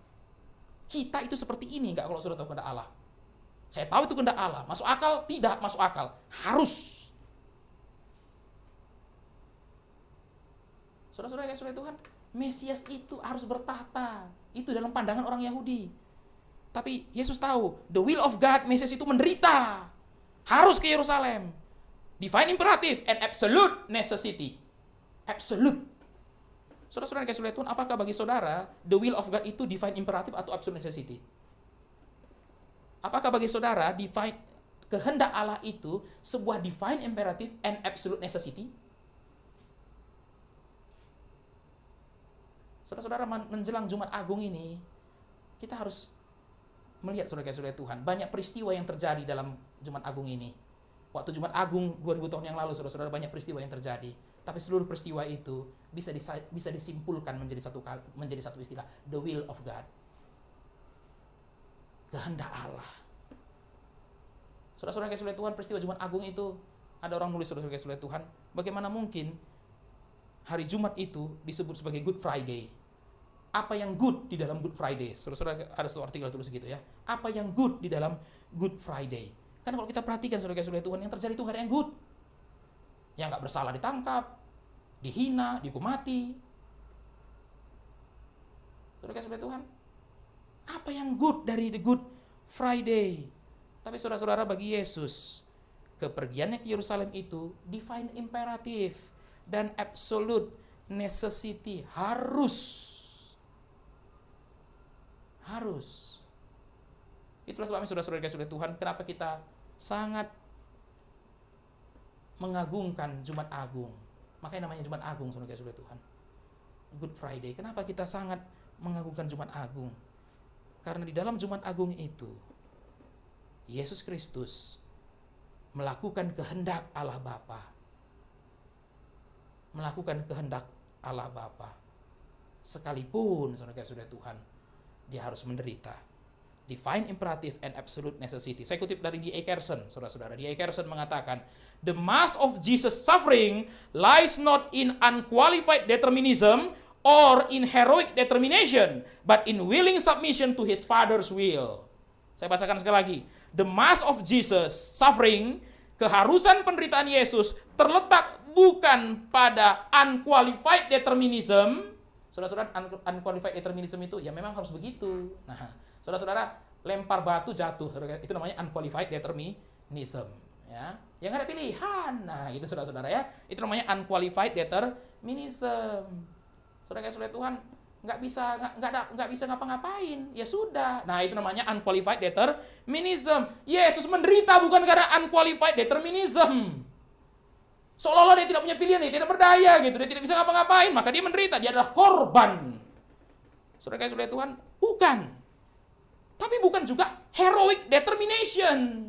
Kita itu seperti ini nggak kalau sudah tahu kehendak Allah? Saya tahu itu kehendak Allah. Masuk akal? Tidak masuk akal. Harus. Saudara-saudara yang dikasihi oleh Tuhan, Mesias itu harus bertahta. Itu dalam pandangan orang Yahudi. Tapi Yesus tahu, the will of God, Mesias itu menderita. Harus ke Yerusalem. Divine imperative and absolute necessity. Absolute. Saudara-saudara yang dikasihi oleh Tuhan, apakah bagi saudara, the will of God itu divine imperative atau absolute necessity? Apakah bagi saudara, kehendak Allah itu sebuah divine imperative and absolute necessity? Saudara-saudara, menjelang Jumat Agung ini, kita harus melihat, saudara kasih oleh Tuhan, banyak peristiwa yang terjadi dalam Jumat Agung ini. Waktu Jumat Agung 2000 tahun yang lalu, saudara-saudara, banyak peristiwa yang terjadi. Tapi seluruh peristiwa itu bisa disimpulkan menjadi satu istilah, the will of God. Kehendak Allah. Saudara-saudara yang kasih Tuhan, peristiwa Jumat Agung itu, ada orang nulis, saudara-saudara yang kasih Tuhan, bagaimana mungkin hari Jumat itu disebut sebagai Good Friday? Apa yang good di dalam Good Friday? Saudara-saudara, ada satu artikel tulis gitu ya. Apa yang good di dalam Good Friday? Karena kalau kita perhatikan, saudara-saudara Tuhan, yang terjadi itu nggak ada yang good. Yang nggak bersalah ditangkap, dihina, dihukum mati. Saudara-saudara Tuhan, apa yang good dari the Good Friday? Tapi saudara-saudara, bagi Yesus, kepergiannya ke Yerusalem itu divine imperatif dan absolute necessity, harus. Itulah sebabnya saudara-saudara kasih Tuhan, kenapa kita sangat mengagungkan Jumat Agung. Makanya namanya Jumat Agung, saudara kasih Tuhan. Good Friday. Kenapa kita sangat mengagungkan Jumat Agung? Karena di dalam Jumat Agung itu Yesus Kristus melakukan kehendak Allah Bapa. Melakukan kehendak Allah Bapa. Sekalipun saudara-saudara Tuhan, dia harus menderita. Divine imperative and absolute necessity. Saya kutip dari D.A. Carson, saudara-saudara. D.A. Carson mengatakan, the mass of Jesus' suffering lies not in unqualified determinism or in heroic determination, but in willing submission to his Father's will. Saya bacakan sekali lagi. The mass of Jesus' suffering, keharusan penderitaan Yesus, terletak bukan pada unqualified determinism. Saudara-saudara, unqualified determinism itu ya memang harus begitu. Nah, saudara-saudara, lempar batu jatuh, itu namanya unqualified determinism, ya. Yang ada pilihan. Nah, itu saudara-saudara ya. Itu namanya unqualified determinism. Saudara-saudara Tuhan, nggak bisa ngapa-ngapain. Ya sudah. Nah, itu namanya unqualified determinism. Yesus menderita bukan karena unqualified determinism. Seolah-olah dia tidak punya pilihan, dia tidak berdaya gitu, dia tidak bisa ngapa-ngapain, maka dia menderita, dia adalah korban. Saudara-saudara Tuhan, bukan. Tapi bukan juga heroic determination.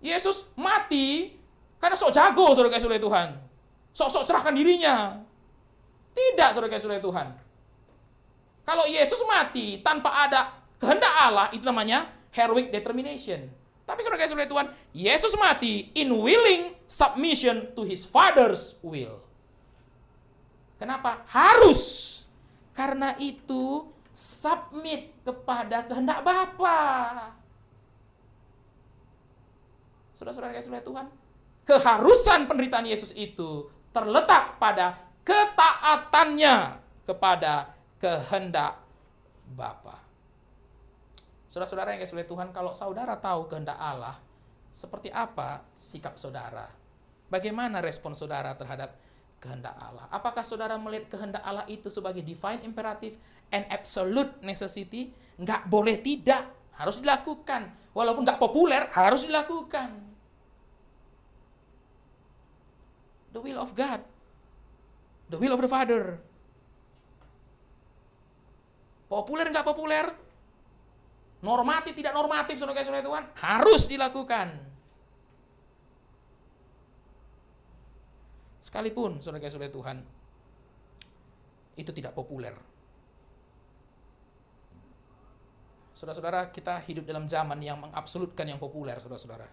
Yesus mati karena sok jago, saudara-saudara Tuhan. Sok-sok serahkan dirinya. Tidak, saudara-saudara Tuhan. Kalau Yesus mati tanpa ada kehendak Allah, itu namanya heroic determination. Tapi saudara-saudara Tuhan, Yesus mati in willing submission to his Father's will. Kenapa? Harus. Karena itu submit kepada kehendak Bapa. Saudara-saudara Tuhan, keharusan penderitaan Yesus itu terletak pada ketaatannya kepada kehendak Bapa. Saudara-saudara yang kasih Tuhan, kalau saudara tahu kehendak Allah, seperti apa sikap saudara? Bagaimana respon saudara terhadap kehendak Allah? Apakah saudara melihat kehendak Allah itu sebagai divine imperative and absolute necessity? Nggak boleh tidak, harus dilakukan. Walaupun nggak populer, harus dilakukan. The will of God. The will of the Father. Populer nggak populer? Normatif tidak normatif, saudara-saudara Tuhan, harus dilakukan. Sekalipun, saudara-saudara Tuhan, itu tidak populer. Saudara-saudara, kita hidup dalam zaman yang mengabsolutkan yang populer, saudara-saudara.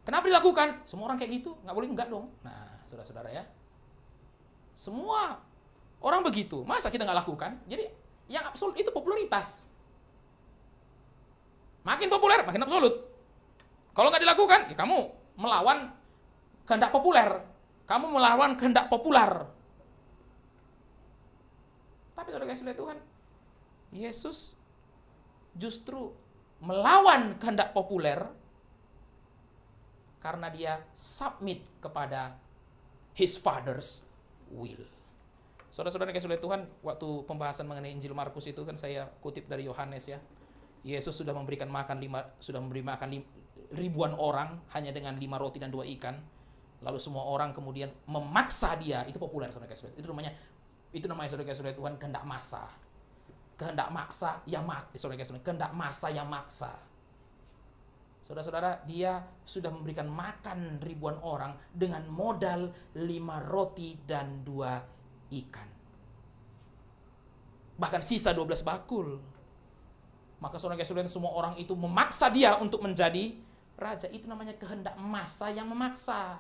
Kenapa dilakukan? Semua orang kayak gitu, nggak boleh enggak dong. Nah, saudara-saudara ya, semua orang begitu, masa kita nggak lakukan? Jadi, yang absolut itu popularitas. Makin populer, makin absolut. Kalau nggak dilakukan, ya kamu melawan kehendak populer. Kamu melawan kehendak populer. Tapi saudara-saudara Tuhan, Yesus justru melawan kehendak populer karena dia submit kepada his Father's will. Saudara-saudara yang kasih Tuhan, waktu pembahasan mengenai Injil Markus itu kan saya kutip dari Yohanes ya. Yesus sudah memberi makan ribuan orang hanya dengan 5 roti dan 2 ikan. Lalu semua orang kemudian memaksa dia, itu populer saudara-saudara. Itu namanya saudara-saudara Tuhan kehendak massa. Kehendak massa yang maksa. Saudara-saudara, dia sudah memberikan makan ribuan orang dengan modal 5 roti dan 2 ikan. Bahkan sisa 12 bakul. Maka saudara-saudara, semua orang itu memaksa dia untuk menjadi raja. Itu namanya kehendak massa yang memaksa.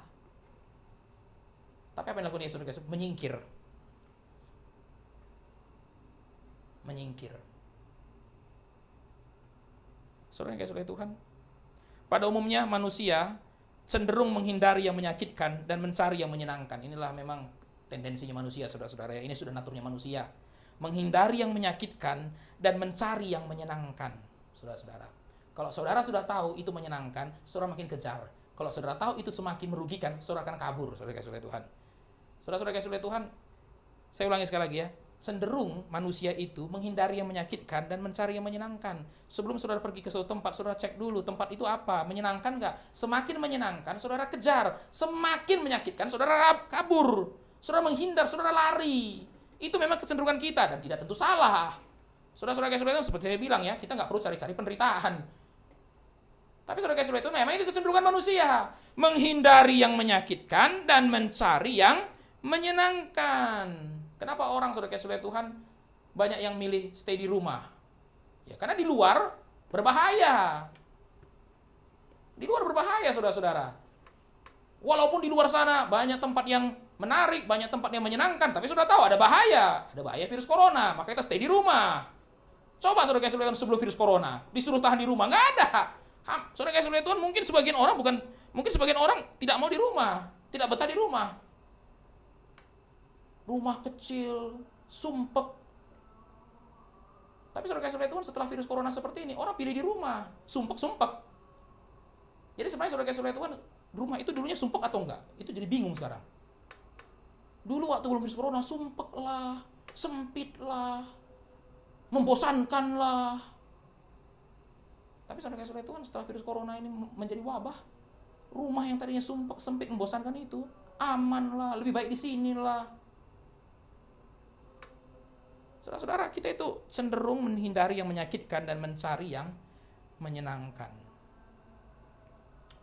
Tapi apa yang dilakukan Yesus? Menyingkir. Menyingkir. Saudara-saudara Tuhan, pada umumnya manusia cenderung menghindari yang menyakitkan dan mencari yang menyenangkan. Inilah memang tendensinya manusia, saudara-saudara. Ini sudah naturnya manusia. Menghindari yang menyakitkan dan mencari yang menyenangkan, saudara-saudara. Kalau saudara sudah tahu itu menyenangkan, saudara makin kejar. Kalau saudara tahu itu semakin merugikan, saudara akan kabur, saudara-saudara Tuhan. Saudara-saudara Tuhan, saya ulangi sekali lagi ya. Cenderung manusia itu menghindari yang menyakitkan dan mencari yang menyenangkan. Sebelum saudara pergi ke suatu tempat, saudara cek dulu tempat itu apa, menyenangkan nggak? Semakin menyenangkan, saudara kejar. Semakin menyakitkan, saudara kabur. Saudara menghindar, saudara lari. Itu memang kecenderungan kita dan tidak tentu salah. Saudara-saudara itu seperti saya bilang ya, kita nggak perlu cari-cari penderitaan. Tapi saudara-saudara itu memang itu kecenderungan manusia. Menghindari yang menyakitkan dan mencari yang menyenangkan. Kenapa orang saudara-saudara Tuhan banyak yang milih stay di rumah? Ya karena di luar berbahaya. Di luar berbahaya saudara-saudara. Walaupun di luar sana banyak tempat yang menarik, banyak tempat yang menyenangkan, tapi sudah tahu ada bahaya virus corona, maka kita stay di rumah. Coba saudara-saudara Tuhan sebelum virus corona, disuruh tahan di rumah, nggak ada. Saudara-saudara Tuhan mungkin sebagian orang tidak mau di rumah, tidak betah di rumah. Rumah kecil, sumpek. Tapi saudara-saudara Tuhan setelah virus corona seperti ini, orang pilih di rumah, sumpek-sumpek. Jadi sebenarnya saudara-saudara Tuhan, rumah itu dulunya sumpek atau enggak? Itu jadi bingung sekarang. Dulu waktu belum virus corona, sumpek lah, sempit lah, membosankan lah. Tapi saudara-saudara Tuhan setelah virus corona ini menjadi wabah, rumah yang tadinya sumpek, sempit, membosankan itu, aman lah, lebih baik di sini lah. Saudara-saudara, kita itu cenderung menghindari yang menyakitkan dan mencari yang menyenangkan.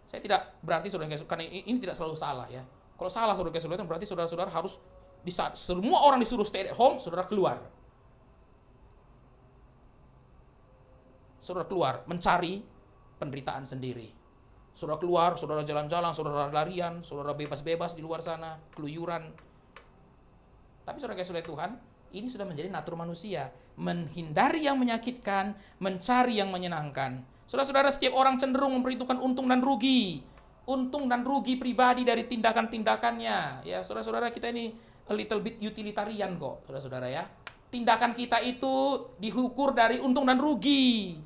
Saya tidak berarti saudara-saudara, karena ini tidak selalu salah ya. Kalau salah saudara-saudara, berarti saudara-saudara harus di saat semua orang disuruh stay at home, saudara keluar. Saudara keluar mencari penderitaan sendiri. Saudara keluar, saudara jalan-jalan, saudara larian, saudara bebas-bebas di luar sana, keluyuran. Tapi saudara-saudara Tuhan, ini sudah menjadi natur manusia. Menghindari yang menyakitkan, mencari yang menyenangkan. Saudara-saudara, setiap orang cenderung memperhitungkan untung dan rugi. Untung dan rugi pribadi dari tindakan-tindakannya. Ya, saudara-saudara, kita ini a little bit utilitarian kok, saudara-saudara ya. Tindakan kita itu diukur dari untung dan rugi.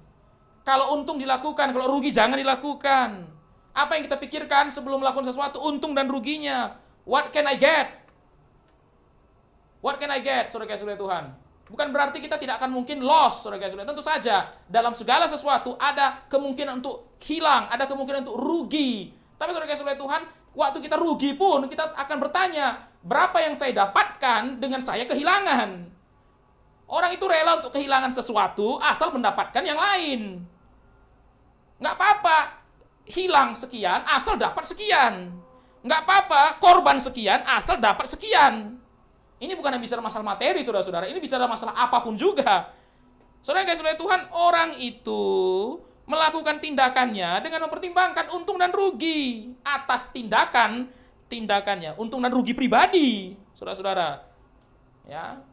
Kalau untung dilakukan, kalau rugi jangan dilakukan. Apa yang kita pikirkan sebelum melakukan sesuatu? Untung dan ruginya. What can I get? What can I get, saudara-saudara Tuhan? Bukan berarti kita tidak akan mungkin loss, saudara-saudara. Tentu saja, dalam segala sesuatu ada kemungkinan untuk hilang, ada kemungkinan untuk rugi. Tapi saudara-saudara Tuhan, waktu kita rugi pun, kita akan bertanya, berapa yang saya dapatkan dengan saya kehilangan? Orang itu rela untuk kehilangan sesuatu, asal mendapatkan yang lain. Nggak apa-apa, hilang sekian, asal dapat sekian. Nggak apa-apa, korban sekian, asal dapat sekian. Ini bukan bicara masalah materi, saudara-saudara. Ini bicara masalah apapun juga. Saudara-saudara Tuhan, orang itu melakukan tindakannya dengan mempertimbangkan untung dan rugi atas tindakannya, untung dan rugi pribadi, saudara-saudara. Ya,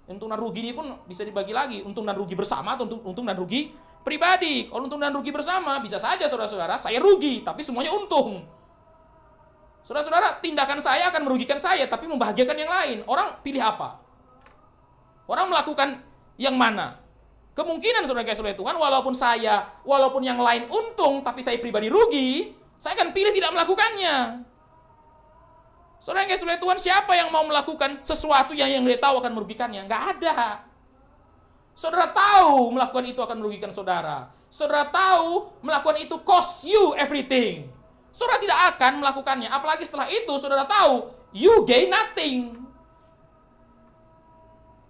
untung dan rugi ini pun bisa dibagi lagi, untung dan rugi bersama atau untung dan rugi pribadi. Kalau untung dan rugi bersama, bisa saja saudara-saudara, saya rugi, tapi semuanya untung. Saudara-saudara, tindakan saya akan merugikan saya, tapi membahagiakan yang lain. Orang pilih apa? Orang melakukan yang mana? Kemungkinan saudara-saudara Tuhan, walaupun yang lain untung, tapi saya pribadi rugi, saya akan pilih tidak melakukannya. Saudara-saudara Tuhan, siapa yang mau melakukan sesuatu yang dia tahu akan merugikannya? Nggak ada. Saudara tahu melakukan itu akan merugikan saudara. Saudara tahu melakukan itu cost you everything. Saudara tidak akan melakukannya. Apalagi setelah itu saudara tahu you gain nothing.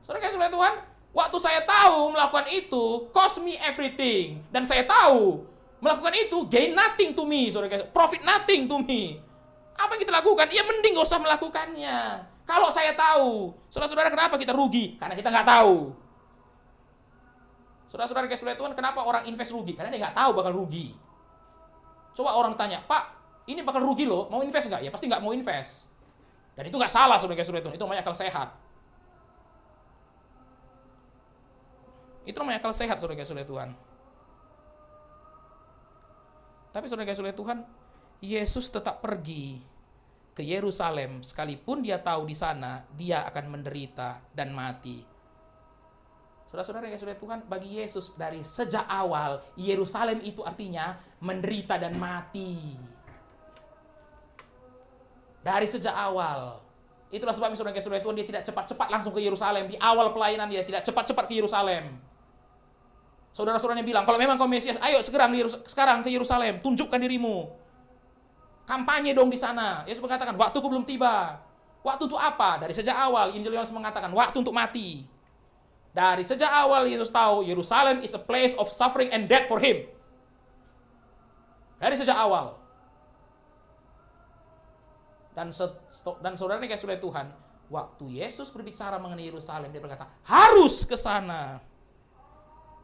Saudara Tuhan, waktu saya tahu melakukan itu cost me everything. Dan saya tahu melakukan itu, gain nothing to me, saudara, profit nothing to me. Apa yang kita lakukan? Ya mending gak usah melakukannya. Kalau saya tahu, saudara-saudara, kenapa kita rugi? Karena kita nggak tahu. Saudara-saudara kasih Tuhan, kenapa orang invest rugi? Karena dia nggak tahu bakal rugi. Coba orang tanya, Pak, ini bakal rugi loh, mau invest nggak? Ya pasti nggak mau invest. Dan itu nggak salah, saudara kasih Tuhan. Itu namanya akal sehat. Itu namanya akal sehat, saudara kasih Tuhan. Tapi saudara kasih Tuhan, Yesus tetap pergi ke Yerusalem sekalipun dia tahu di sana dia akan menderita dan mati. Saudara-saudara yang kasih Tuhan, bagi Yesus dari sejak awal Yerusalem itu artinya menderita dan mati. Dari sejak awal. Itulah sebabnya saudara yang kasih Tuhan, dia tidak cepat-cepat langsung ke Yerusalem. Di awal pelayanan dia tidak cepat-cepat ke Yerusalem. Saudara-saudaranya bilang, kalau memang kau Mesias, ayo sekarang ke Yerusalem, tunjukkan dirimu. Kampanye dong di sana. Yesus mengatakan, waktuku belum tiba. Waktu untuk apa? Dari sejak awal, Injil Yohanes mengatakan, waktu untuk mati. Dari sejak awal Yesus tahu, Yerusalem is a place of suffering and death for him. Dari sejak awal. Dan saudaranya kasih oleh Tuhan, waktu Yesus berbicara mengenai Yerusalem, dia berkata, harus ke sana.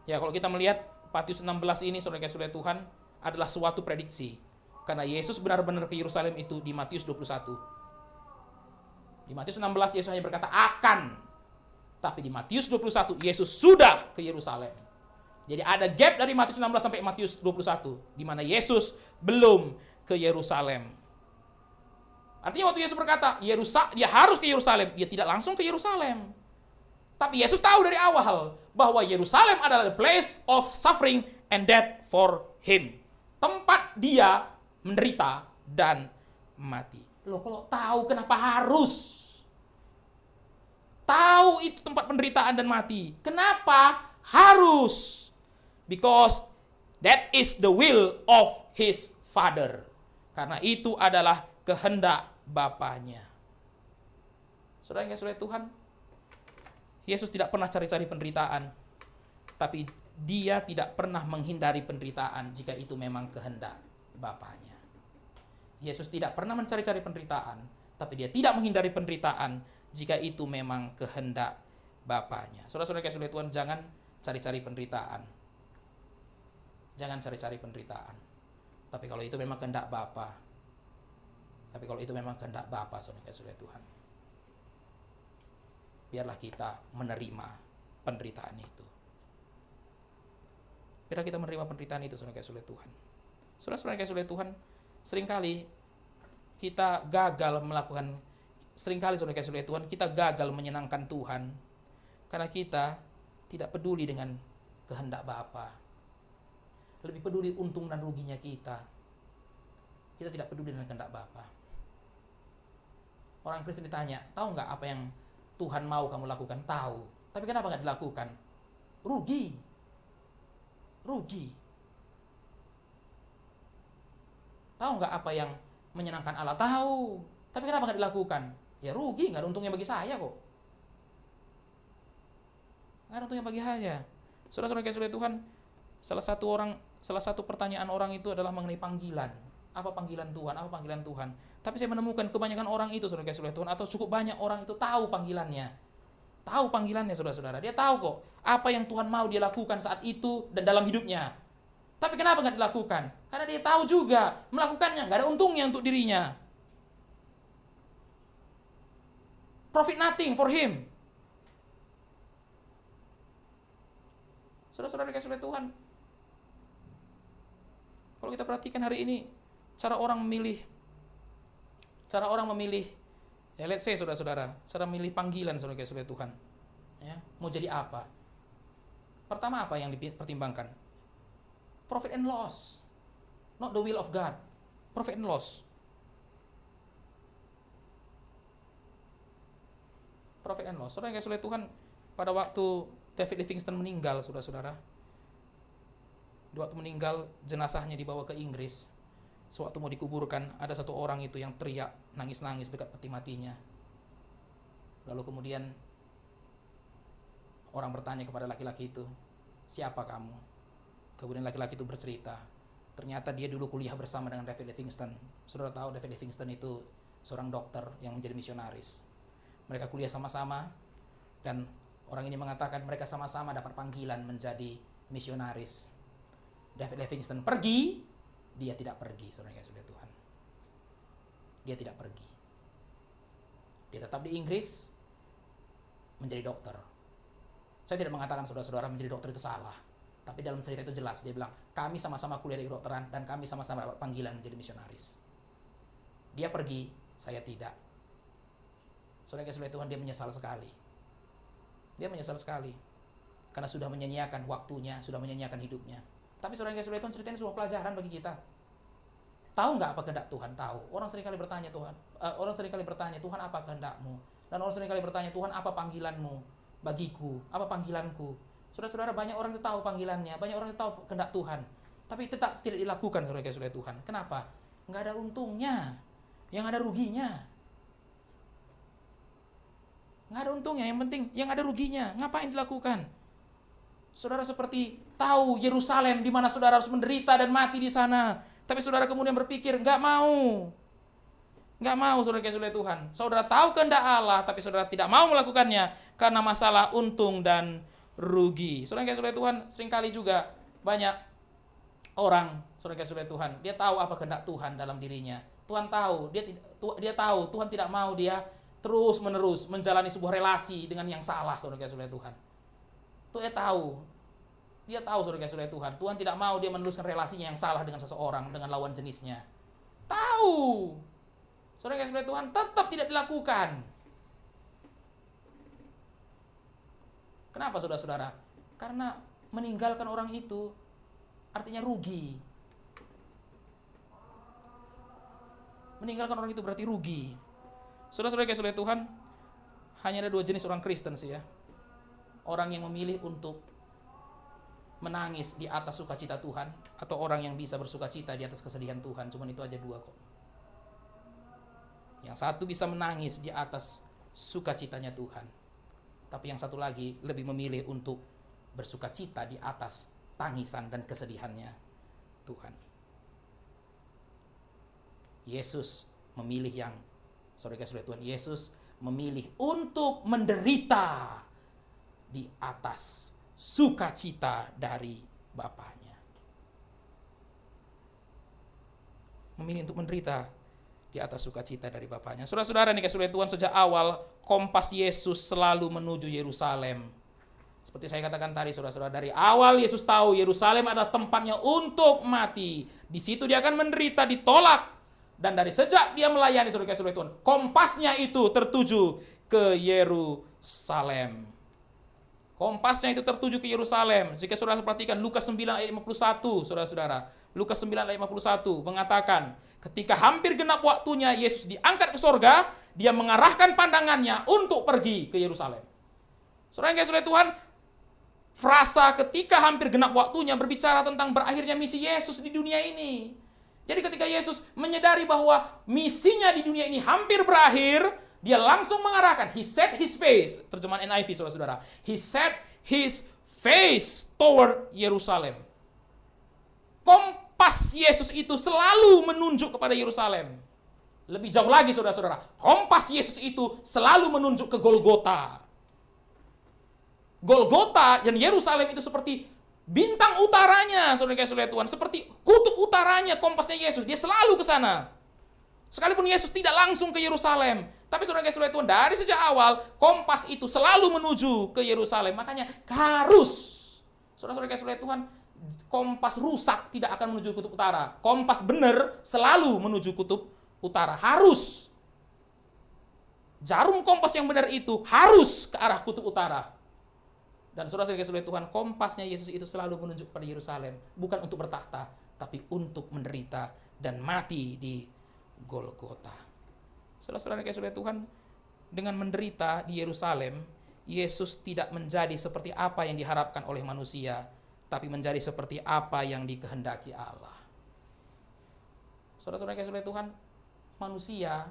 Ya, kalau kita melihat Matius 16 ini, saudara kasih oleh Tuhan, adalah suatu prediksi. Karena Yesus benar-benar ke Yerusalem itu di Matius 21. Di Matius 16 Yesus hanya berkata akan. Tapi di Matius 21 Yesus sudah ke Yerusalem. Jadi ada gap dari Matius 16 sampai Matius 21 di mana Yesus belum ke Yerusalem. Artinya waktu Yesus berkata, dia harus ke Yerusalem, dia tidak langsung ke Yerusalem. Tapi Yesus tahu dari awal bahwa Yerusalem adalah the place of suffering and death for him. Tempat dia menderita dan mati. Loh, kalau tahu kenapa harus? Tahu itu tempat penderitaan dan mati. Kenapa harus? Because that is the will of his father. Karena itu adalah kehendak Bapaknya. Saudara yang kasih Tuhan, Yesus tidak pernah cari-cari penderitaan. Tapi dia tidak pernah menghindari penderitaan jika itu memang kehendak Bapaknya. Yesus tidak pernah mencari-cari penderitaan, tapi dia tidak menghindari penderitaan jika itu memang kehendak Bapaknya. Saudara-saudara kasih Tuhan, jangan cari-cari penderitaan. Jangan cari-cari penderitaan. Tapi kalau itu memang kehendak Bapa, saudara kasih Tuhan, biarlah kita menerima penderitaan itu. Biarlah kita menerima penderitaan itu, saudara kasih Tuhan. Saudara-saudara kasih Tuhan, seringkali kita gagal melakukan, saudara kasih Tuhan, kita gagal menyenangkan Tuhan karena kita tidak peduli dengan kehendak Bapa. Lebih peduli untung dan ruginya kita. Kita tidak peduli dengan kehendak Bapa. Orang Kristen ditanya, tahu nggak apa yang Tuhan mau kamu lakukan? Tahu. Tapi kenapa nggak dilakukan? Rugi. Tahu nggak apa yang menyenangkan Allah? Tahu. Tapi kenapa nggak dilakukan? Ya rugi, nggak ada untungnya bagi saya kok. Nggak ada untungnya bagi saya. Saudara-saudara kasih Tuhan, salah satu pertanyaan orang itu adalah mengenai panggilan. Apa panggilan Tuhan? Apa panggilan Tuhan? Tapi saya menemukan kebanyakan orang itu, saudara kasih Tuhan, atau cukup banyak orang itu tahu panggilannya. Tahu panggilannya, saudara-saudara. Dia tahu kok apa yang Tuhan mau dia lakukan saat itu dan dalam hidupnya. Tapi kenapa nggak dilakukan? Karena dia tahu juga melakukannya nggak ada untungnya untuk dirinya. Profit nothing for him. Saudara-saudara kasih Tuhan, kalau kita perhatikan hari ini, cara orang memilih, ya let's say saudara-saudara, cara memilih panggilan saudara kasih Tuhan, ya, mau jadi apa? Pertama apa yang dipertimbangkan? Profit and loss, not the will of God. Profit and loss. Profit and loss. Saudara kasih Tuhan, pada waktu David Livingstone meninggal, saudara-saudara, waktu meninggal jenazahnya dibawa ke Inggris. Sewaktu mau dikuburkan, ada satu orang itu yang teriak, nangis-nangis dekat peti matinya. Lalu kemudian orang bertanya kepada laki-laki itu, siapa kamu? Kemudian laki-laki itu bercerita, Ternyata dia dulu kuliah bersama dengan David Livingstone. Saudara tahu David Livingstone itu seorang dokter yang menjadi misionaris. Mereka kuliah sama-sama dan orang ini mengatakan mereka sama-sama dapat panggilan menjadi misionaris. David Livingstone pergi, dia tidak pergi, saudara yang kasih Tuhan. Dia tidak pergi. Dia tetap di Inggris menjadi dokter. Saya tidak mengatakan saudara-saudara menjadi dokter itu salah. Tapi dalam cerita itu jelas, dia bilang, kami sama-sama kuliah di kedokteran dan kami sama-sama dapat panggilan menjadi misionaris. Dia pergi, saya tidak. Saudara yang kasih Tuhan, dia menyesal sekali. Dia menyesal sekali. Karena sudah menyanyiakan waktunya, sudah menyanyiakan hidupnya. Tapi saudara yang kasih Tuhan, cerita ini sebuah pelajaran bagi kita. Tahu nggak apa kehendak Tuhan? Tahu. Orang seringkali bertanya Tuhan apa kehendakmu? Dan orang seringkali bertanya, Tuhan apa panggilanmu bagiku? Apa panggilanku? Saudara-saudara, banyak orang itu tahu panggilannya, banyak orang itu tahu kehendak Tuhan, tapi tetap tidak dilakukan saudara Tuhan. Kenapa? Nggak ada untungnya, yang ada ruginya. Nggak ada untungnya, yang penting yang ada ruginya. Ngapain dilakukan? Saudara seperti tahu Yerusalem di mana saudara harus menderita dan mati di sana, tapi saudara kemudian berpikir nggak mau saudara Tuhan. Saudara tahu kehendak Allah, tapi saudara tidak mau melakukannya karena masalah untung dan rugi. Saudara Tuhan, seringkali juga banyak orang, saudara Tuhan, dia tahu apa kehendak Tuhan dalam dirinya. Tuhan tahu, dia tahu Tuhan tidak mau dia terus-menerus menjalani sebuah relasi dengan yang salah, saudara Tuhan. Dia tahu saudara Tuhan, Tuhan tidak mau dia meneruskan relasinya yang salah dengan seseorang, dengan lawan jenisnya. Tahu. Saudara Tuhan, tetap tidak dilakukan. Kenapa saudara-saudara? Karena meninggalkan orang itu artinya rugi. Meninggalkan orang itu berarti rugi. Saudara-saudara Tuhan, hanya ada dua jenis orang Kristen sih ya. Orang yang memilih untuk menangis di atas sukacita Tuhan, atau orang yang bisa bersukacita di atas kesedihan Tuhan. Cuman itu aja dua kok. Yang satu bisa menangis di atas sukacitanya Tuhan, tapi yang satu lagi lebih memilih untuk bersukacita di atas tangisan dan kesedihannya Tuhan. Yesus memilih yang, saudara Tuhan, Yesus memilih untuk menderita di atas sukacita dari Bapaknya. Memilih untuk menderita di atas sukacita dari Bapaknya. Saudara-saudara nih kasih Tuhan, sejak awal kompas Yesus selalu menuju Yerusalem. Seperti saya katakan tadi, saudara-saudara, dari awal Yesus tahu Yerusalem adalah tempatnya untuk mati. Di situ dia akan menderita, ditolak. Dan dari sejak dia melayani, saudara kasih Tuhan, kompasnya itu tertuju ke Yerusalem. Kompasnya itu tertuju ke Yerusalem. Jika saudara perhatikan Lukas 9 ayat 51, saudara-saudara. Lukas 9 ayat 51 mengatakan, ketika hampir genap waktunya Yesus diangkat ke sorga, dia mengarahkan pandangannya untuk pergi ke Yerusalem. Saudara yang kasih Tuhan, frasa ketika hampir genap waktunya berbicara tentang berakhirnya misi Yesus di dunia ini. Jadi ketika Yesus menyadari bahwa misinya di dunia ini hampir berakhir, dia langsung mengarahkan, he set his face, terjemahan NIV saudara-saudara, he set his face toward Yerusalem. Kompas Yesus itu selalu menunjuk kepada Yerusalem. Lebih jauh lagi saudara-saudara, kompas Yesus itu selalu menunjuk ke Golgota. Golgota dan Yerusalem itu seperti bintang utaranya, saudara Tuhan, seperti kutub utaranya kompasnya Yesus, dia selalu ke sana. Sekalipun Yesus tidak langsung ke Yerusalem, tapi saudara Tuhan, dari sejak awal kompas itu selalu menuju ke Yerusalem. Makanya harus, saudara Tuhan, kompas rusak tidak akan menuju kutub utara. Kompas benar selalu menuju kutub utara. Harus. Jarum kompas yang benar itu harus ke arah kutub utara. Dan saudara Tuhan, kompasnya Yesus itu selalu menunjuk kepada Yerusalem. Bukan untuk bertakhta, tapi untuk menderita dan mati di Golgota. Saudara-saudara Tuhan, dengan menderita di Yerusalem, Yesus tidak menjadi seperti apa yang diharapkan oleh manusia, tapi menjadi seperti apa yang dikehendaki Allah. Saudara-saudara Tuhan, manusia,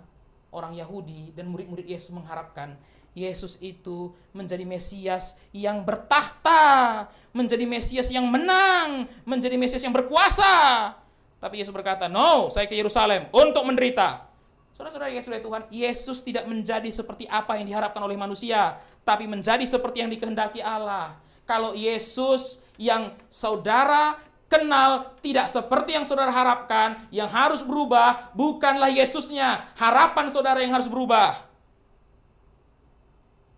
orang Yahudi dan murid-murid Yesus mengharapkan Yesus itu menjadi Mesias yang bertakhta, menjadi Mesias yang menang, menjadi Mesias yang berkuasa. Tapi Yesus berkata, no, saya ke Yerusalem untuk menderita. Saudara-saudara yang kasih oleh Tuhan, Yesus tidak menjadi seperti apa yang diharapkan oleh manusia, tapi menjadi seperti yang dikehendaki Allah. Kalau Yesus yang saudara kenal tidak seperti yang saudara harapkan, yang harus berubah bukanlah Yesusnya, harapan saudara yang harus berubah.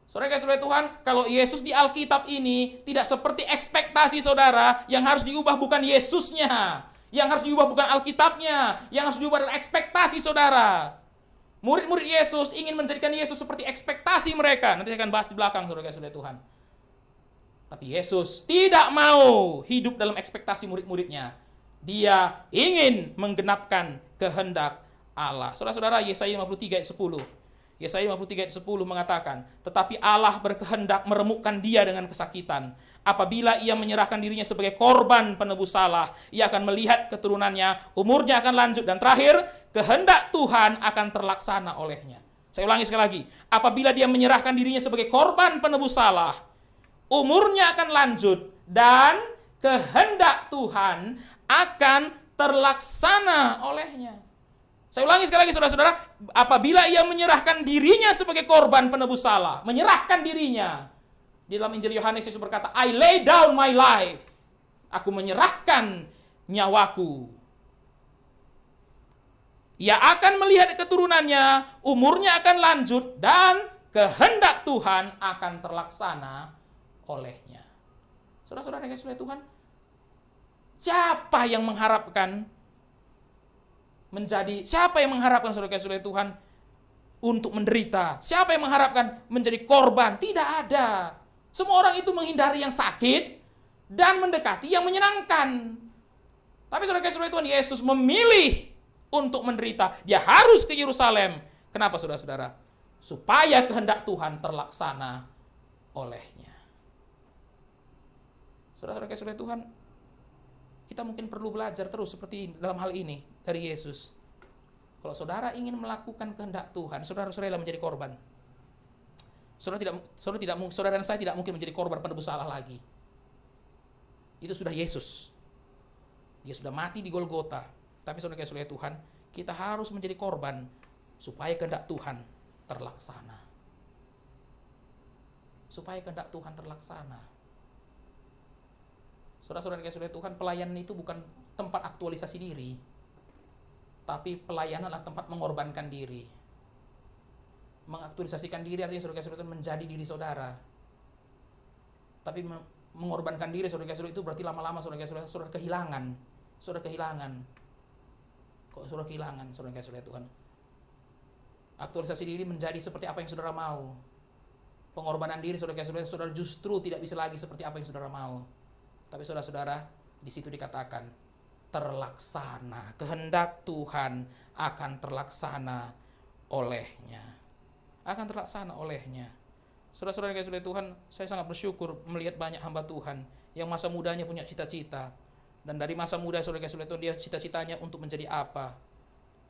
Saudara kasih oleh Tuhan, kalau Yesus di Alkitab ini tidak seperti ekspektasi saudara, yang harus diubah bukan Yesusnya, yang harus diubah bukan Alkitabnya, yang harus diubah adalah ekspektasi saudara. Murid-murid Yesus ingin menjadikan Yesus seperti ekspektasi mereka. Nanti saya akan bahas di belakang, saudara kasih oleh Tuhan. Tapi Yesus tidak mau hidup dalam ekspektasi murid-muridnya. Dia ingin menggenapkan kehendak Allah. Saudara-saudara, Yesaya 53 ayat 10. Yesaya 53 ayat 10 mengatakan, tetapi Allah berkehendak meremukkan dia dengan kesakitan. Apabila ia menyerahkan dirinya sebagai korban penebus salah, ia akan melihat keturunannya, umurnya akan lanjut. Dan terakhir, kehendak Tuhan akan terlaksana olehnya. Saya ulangi sekali lagi. Apabila dia menyerahkan dirinya sebagai korban penebus salah, umurnya akan lanjut. Dan kehendak Tuhan akan terlaksana olehnya. Saya ulangi sekali lagi saudara-saudara, apabila ia menyerahkan dirinya sebagai korban penebus salah, menyerahkan dirinya. Di dalam Injil Yohanes Yesus berkata, I lay down my life. Aku menyerahkan nyawaku. Ia akan melihat keturunannya, umurnya akan lanjut, dan kehendak Tuhan akan terlaksana olehnya. Saudara-saudara yang kasih oleh Tuhan, siapa yang mengharapkan saudara kasih oleh Tuhan untuk menderita? Siapa yang mengharapkan menjadi korban? Tidak ada. Semua orang itu menghindari yang sakit dan mendekati yang menyenangkan. Tapi saudara kasih oleh Tuhan, Yesus memilih untuk menderita. Dia harus ke Yerusalem. Kenapa saudara-saudara? Supaya kehendak Tuhan terlaksana olehnya. Saudara-saudara kasih oleh Tuhan, kita mungkin perlu belajar terus seperti dalam hal ini dari Yesus. Kalau saudara ingin melakukan kehendak Tuhan, saudara rela menjadi korban. Saudara dan saya tidak mungkin menjadi korban penebus salah lagi. Itu sudah Yesus. Dia sudah mati di Golgota. Tapi saudara kasih oleh Tuhan, kita harus menjadi korban supaya kehendak Tuhan terlaksana. Supaya kehendak Tuhan terlaksana. Saudara-saudara yang dikasihi oleh Tuhan, pelayanan itu bukan tempat aktualisasi diri, tapi pelayanan adalah tempat mengorbankan diri. Mengaktualisasikan diri artinya saudara dikasihi oleh Tuhan menjadi diri saudara. Tapi mengorbankan diri saudara dikasihi oleh itu berarti lama-lama saudara dikasihi oleh Tuhan, saudara kehilangan. Kok saudara kehilangan saudara dikasihi oleh Tuhan? Aktualisasi diri menjadi seperti apa yang saudara mau. Pengorbanan diri saudara dikasihi oleh Tuhan, saudara justru tidak bisa lagi seperti apa yang saudara mau. Tapi saudara-saudara, di situ dikatakan terlaksana. Kehendak Tuhan akan terlaksana olehnya. Saudara-saudara yang dikasihi oleh Tuhan, saya sangat bersyukur melihat banyak hamba Tuhan yang masa mudanya punya cita-cita. Dan dari masa muda saudara yang dikasihi oleh Tuhan, dia cita-citanya untuk menjadi apa.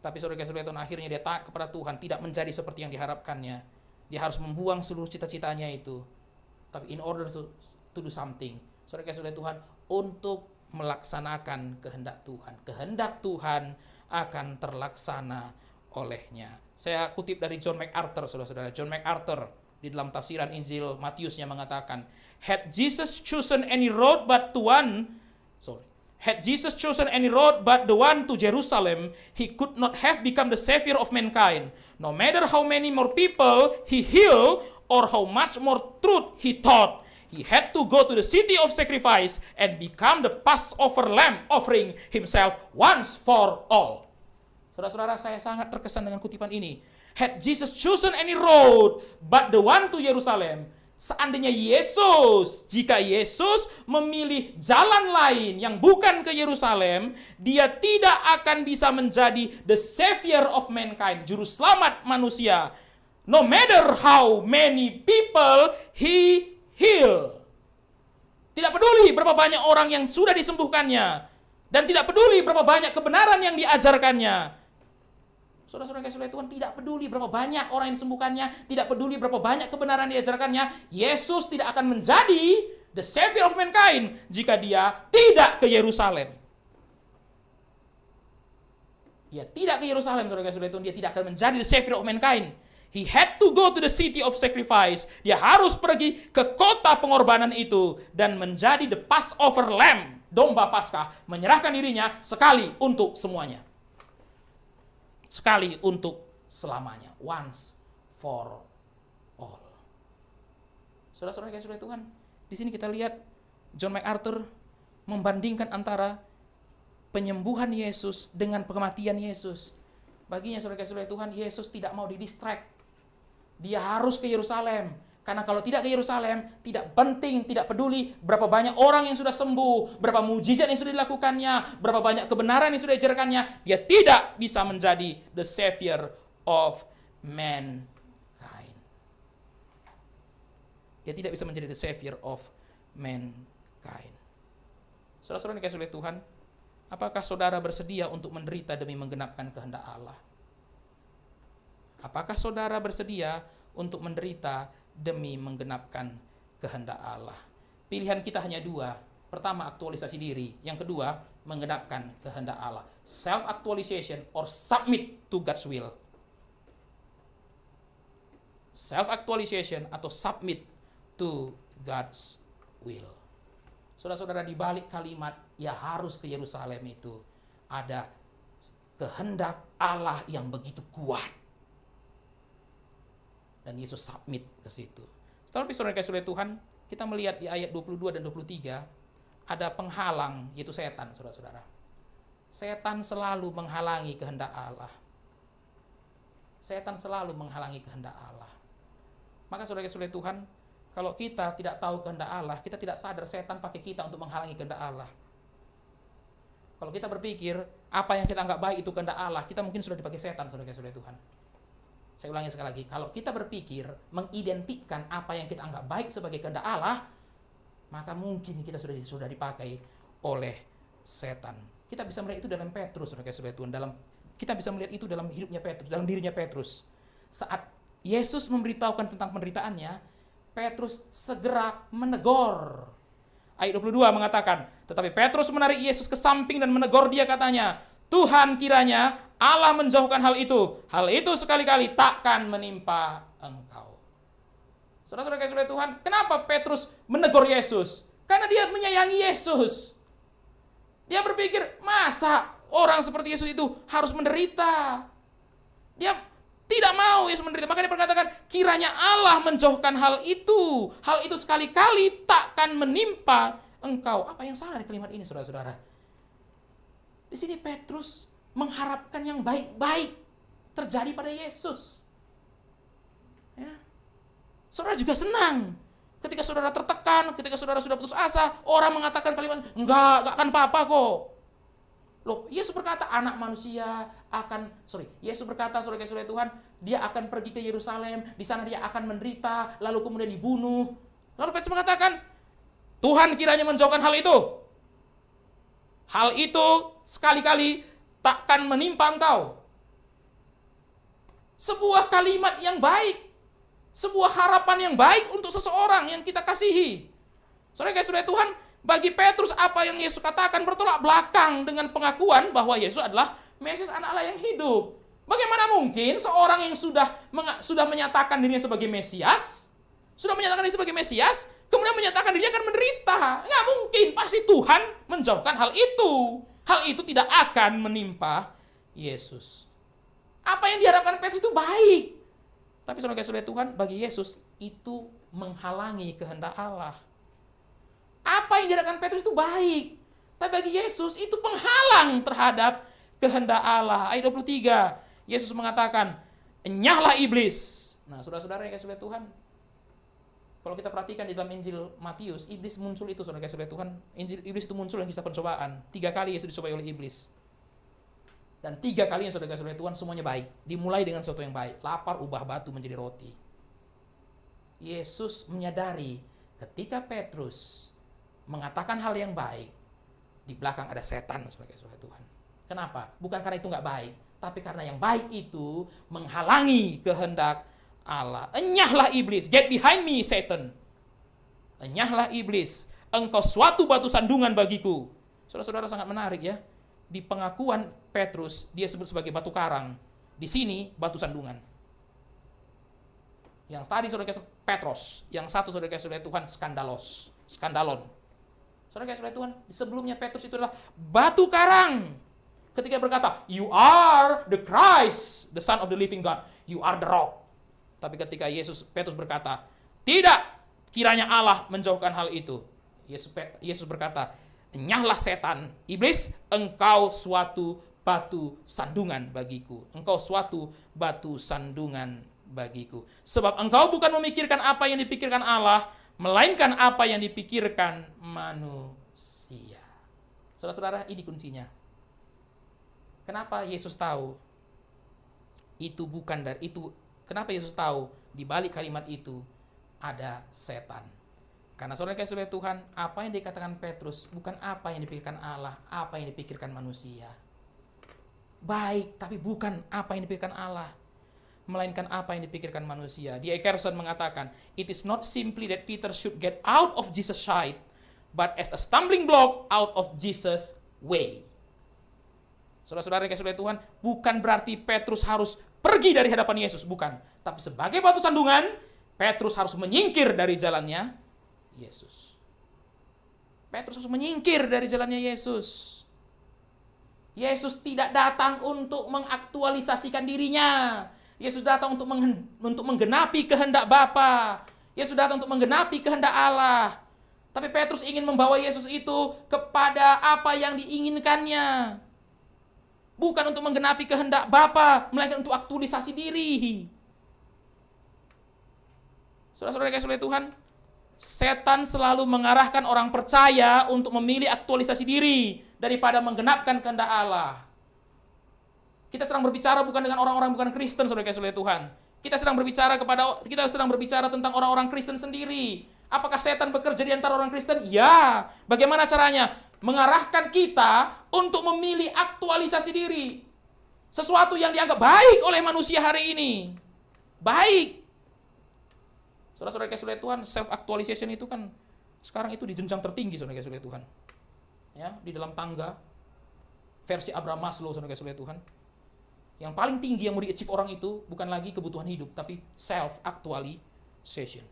Tapi saudara yang dikasihi oleh Tuhan, akhirnya dia taat kepada Tuhan, tidak menjadi seperti yang diharapkannya. Dia harus membuang seluruh cita-citanya itu. Tapi in order to do something, saudara kasih oleh Tuhan, untuk melaksanakan kehendak Tuhan. Kehendak Tuhan akan terlaksana olehnya. Saya kutip dari John MacArthur, saudara-saudara. John MacArthur di dalam tafsiran Injil Matiusnya mengatakan, Had Jesus chosen any road but the one to Jerusalem, he could not have become the savior of mankind. No matter how many more people he healed or how much more truth he taught, he had to go to the city of sacrifice and become the Passover lamb, offering himself once for all. Saudara-saudara, saya sangat terkesan dengan kutipan ini. Had Jesus chosen any road but the one to Jerusalem. Seandainya jika Yesus memilih jalan lain yang bukan ke Yerusalem, dia tidak akan bisa menjadi the savior of mankind, juru selamat manusia. No matter how many people he heal. Tidak peduli berapa banyak orang yang sudah disembuhkannya, dan tidak peduli berapa banyak kebenaran yang diajarkannya. Saudara-saudara yang dikasihi oleh Tuhan, tidak peduli berapa banyak orang yang disembuhkannya, tidak peduli berapa banyak kebenaran yang diajarkannya, Yesus tidak akan menjadi the savior of mankind jika dia tidak ke Yerusalem. Dia tidak ke Yerusalem, saudara-saudara Tuhan. Dia tidak akan menjadi the savior of mankind. He had to go to the city of sacrifice. Dia harus pergi ke kota pengorbanan itu dan menjadi the Passover lamb, domba Paskah, menyerahkan dirinya sekali untuk semuanya. Sekali untuk selamanya. Once for all. Saudara-saudara yang kasih oleh Tuhan, di sini kita lihat John MacArthur membandingkan antara penyembuhan Yesus dengan kematian Yesus. Baginya saudara kasih oleh Tuhan, Yesus tidak mau didistract. Dia harus ke Yerusalem. Karena kalau tidak ke Yerusalem, tidak penting, tidak peduli berapa banyak orang yang sudah sembuh, berapa mujizat yang sudah dilakukannya, berapa banyak kebenaran yang sudah diajarkannya, dia tidak bisa menjadi the savior of mankind. Dia tidak bisa menjadi the savior of mankind. Saudara-saudara yang dikasihi oleh Tuhan, apakah saudara bersedia untuk menderita demi menggenapkan kehendak Allah? Apakah saudara bersedia untuk menderita demi menggenapkan kehendak Allah? Pilihan kita hanya dua. Pertama, aktualisasi diri. Yang kedua, menggenapkan kehendak Allah. Self-actualization or submit to God's will. Self-actualization atau submit to God's will. Saudara-saudara, di balik kalimat ya harus ke Yerusalem itu ada kehendak Allah yang begitu kuat. Dan Yesus submit ke situ. Tapi saudara kasih oleh Tuhan, kita melihat di ayat 22 dan 23 ada penghalang, yaitu setan, saudara-saudara. Setan selalu menghalangi kehendak Allah. Setan selalu menghalangi kehendak Allah. Maka saudara kasih oleh Tuhan, kalau kita tidak tahu kehendak Allah, kita tidak sadar setan pakai kita untuk menghalangi kehendak Allah. Kalau kita berpikir apa yang kita anggap baik itu kehendak Allah, kita mungkin sudah dipakai setan, saudara kasih oleh Tuhan. Saya ulangi sekali lagi, kalau kita berpikir mengidentikan apa yang kita anggap baik sebagai kehendak Allah, maka mungkin kita sudah dipakai oleh setan. Kita bisa melihat itu dalam Petrus, saudara kasih oleh Tuhan. Kita bisa melihat itu dalam hidupnya Petrus, dalam dirinya Petrus. Saat Yesus memberitahukan tentang penderitaannya, Petrus segera menegur. Ayat 22 mengatakan, tetapi Petrus menarik Yesus ke samping dan menegur dia, katanya, Tuhan, kiranya Allah menjauhkan hal itu. Hal itu sekali-kali takkan menimpa engkau. Saudara-saudara kasih oleh Tuhan, kenapa Petrus menegur Yesus? Karena dia menyayangi Yesus. Dia berpikir, masa orang seperti Yesus itu harus menderita? Dia tidak mau Yesus menderita. Maka dia berkatakan, kiranya Allah menjauhkan hal itu. Hal itu sekali-kali takkan menimpa engkau. Apa yang salah dari kalimat ini, saudara-saudara? Di sini Petrus mengharapkan yang baik-baik terjadi pada Yesus. Ya. Saudara juga senang ketika saudara tertekan, ketika saudara sudah putus asa, orang mengatakan kalimat, enggak akan apa-apa kok. Loh, Yesus berkata Yesus berkata, saudara kasih oleh Tuhan, dia akan pergi ke Yerusalem, di sana dia akan menderita, lalu kemudian dibunuh. Lalu Petrus mengatakan, Tuhan kiranya menjauhkan hal itu. Hal itu sekali-kali takkan menimpa engkau. Sebuah kalimat yang baik. Sebuah harapan yang baik untuk seseorang yang kita kasihi. Saudara kasih oleh Tuhan, bagi Petrus apa yang Yesus katakan bertolak belakang dengan pengakuan bahwa Yesus adalah Mesias, anak Allah yang hidup. Bagaimana mungkin seorang yang sudah menyatakan dirinya sebagai Mesias, kemudian menyatakan dirinya akan menderita? Nggak mungkin, pasti Tuhan menjauhkan hal itu. Hal itu tidak akan menimpa Yesus. Apa yang diharapkan Petrus itu baik. Tapi saudara kasih oleh Tuhan, bagi Yesus itu menghalangi kehendak Allah. Apa yang diharapkan Petrus itu baik. Tapi bagi Yesus itu penghalang terhadap kehendak Allah. Ayat 23, Yesus mengatakan, enyahlah iblis. Nah, saudara-saudara yang kasih oleh Tuhan, kalau kita perhatikan di dalam Injil Matius, iblis muncul itu, saudara kasih oleh Tuhan. Iblis itu muncul dalam kisah pencobaan. 3 kali Yesus dicobai oleh iblis. Dan 3 kalinya, saudara kasih oleh Tuhan, semuanya baik. Dimulai dengan sesuatu yang baik. Lapar, ubah batu menjadi roti. Yesus menyadari ketika Petrus mengatakan hal yang baik, di belakang ada setan, saudara kasih oleh Tuhan. Kenapa? Bukan karena itu nggak baik, tapi karena yang baik itu menghalangi kehendak Allah. Enyahlah iblis, get behind me Satan. Enyahlah iblis, engkau suatu batu sandungan bagiku. Saudara-saudara, sangat menarik ya. di pengakuan Petrus, dia sebut sebagai batu karang. Di sini, batu sandungan. Yang tadi saudara kasih Petros, yang satu saudara kasih Tuhan skandalon. Saudara kasih Tuhan, sebelumnya Petrus itu adalah batu karang. Ketika berkata, you are the Christ, the Son of the living God. You are the rock. Tapi ketika Petrus berkata, tidak, kiranya Allah menjauhkan hal itu. Yesus berkata, enyahlah setan, iblis, engkau suatu batu sandungan bagiku. Engkau suatu batu sandungan bagiku. Sebab engkau bukan memikirkan apa yang dipikirkan Allah, melainkan apa yang dipikirkan manusia. Saudara-saudara, ini kuncinya. Kenapa Yesus tahu itu bukan dari itu? Kenapa Yesus tahu di balik kalimat itu ada setan? Karena saudara kasih oleh Tuhan, apa yang dikatakan Petrus bukan apa yang dipikirkan Allah, apa yang dipikirkan manusia. Baik, tapi bukan apa yang dipikirkan Allah, melainkan apa yang dipikirkan manusia. D.A. Carson mengatakan, it is not simply that Peter should get out of Jesus' sight, but as a stumbling block out of Jesus' way. Saudara-saudara yang kasih oleh Tuhan, bukan berarti Petrus harus pergi dari hadapan Yesus, bukan. Tapi sebagai batu sandungan, Petrus harus menyingkir dari jalannya Yesus. Petrus harus menyingkir dari jalannya Yesus. Yesus tidak datang untuk mengaktualisasikan dirinya. Yesus datang untuk menggenapi kehendak Bapa. Yesus datang untuk menggenapi kehendak Allah. Tapi Petrus ingin membawa Yesus itu kepada apa yang diinginkannya. Bukan untuk menggenapi kehendak Bapa, melainkan untuk aktualisasi diri. Saudara-saudara yang kasih oleh Tuhan, setan selalu mengarahkan orang percaya untuk memilih aktualisasi diri daripada menggenapkan kehendak Allah. Kita sedang berbicara bukan dengan orang-orang bukan Kristen, saudara kasih oleh Tuhan. Kita sedang berbicara tentang orang-orang Kristen sendiri. Apakah setan bekerja di antara orang Kristen? Ya. Bagaimana caranya? Mengarahkan kita untuk memilih aktualisasi diri. Sesuatu yang dianggap baik oleh manusia hari ini. Baik. Saudara-saudara kasih oleh Tuhan, self-actualization itu kan sekarang itu di jenjang tertinggi, saudara kasih oleh Tuhan. Ya, di dalam tangga versi Abraham Maslow, saudara kasih oleh Tuhan. Yang paling tinggi yang mau di-achieve orang itu bukan lagi kebutuhan hidup, tapi self-actualization.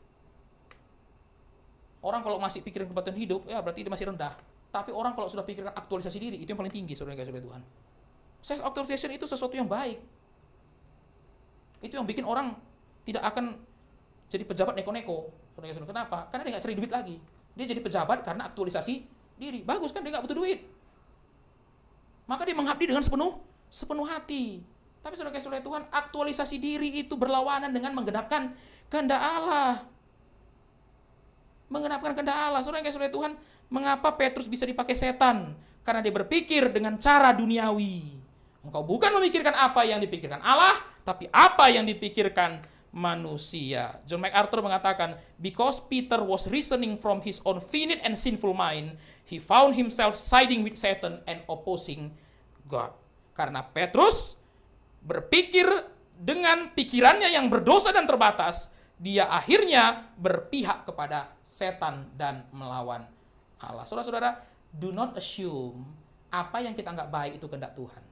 Orang kalau masih pikirin kebutuhan hidup, ya berarti dia masih rendah. Tapi orang kalau sudah pikirkan aktualisasi diri, itu yang paling tinggi, saudara kasih oleh Tuhan. Self-actualization itu sesuatu yang baik. Itu yang bikin orang tidak akan jadi pejabat neko-neko. Kenapa? Karena dia nggak cari duit lagi. Dia jadi pejabat karena aktualisasi diri. Bagus kan, dia nggak butuh duit. Maka dia mengabdi dengan sepenuh hati. Tapi saudara kasih oleh Tuhan, aktualisasi diri itu berlawanan dengan menggenapkan kehendak Allah. Menggenapkan kehendak Allah. Saudara kasih oleh Tuhan, mengapa Petrus bisa dipakai setan? Karena dia berpikir dengan cara duniawi. Engkau bukan memikirkan apa yang dipikirkan Allah, tapi apa yang dipikirkan manusia. John MacArthur mengatakan, because Peter was reasoning from his own finite and sinful mind, he found himself siding with Satan and opposing God. Karena Petrus berpikir dengan pikirannya yang berdosa dan terbatas, dia akhirnya berpihak kepada setan dan melawan Allah. Saudara-saudara, do not assume apa yang kita anggap baik itu kehendak Tuhan.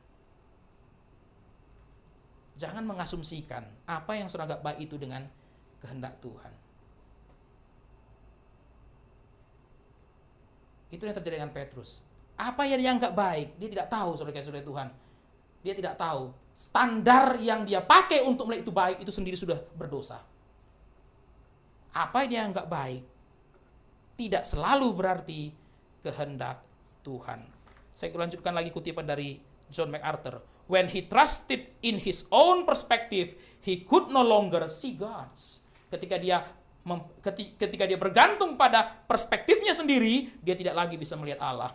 Jangan mengasumsikan apa yang saudara anggap baik itu dengan kehendak Tuhan. Itu yang terjadi dengan Petrus. Apa yang dia anggap baik, dia tidak tahu, saudara-saudara Tuhan. Dia tidak tahu standar yang dia pakai untuk melihat itu baik itu sendiri sudah berdosa. Apa yang dia anggap baik tidak selalu berarti kehendak Tuhan. Saya lanjutkan lagi kutipan dari John MacArthur. When he trusted in his own perspective, he could no longer see God's. Ketika dia bergantung pada perspektifnya sendiri, dia tidak lagi bisa melihat Allah.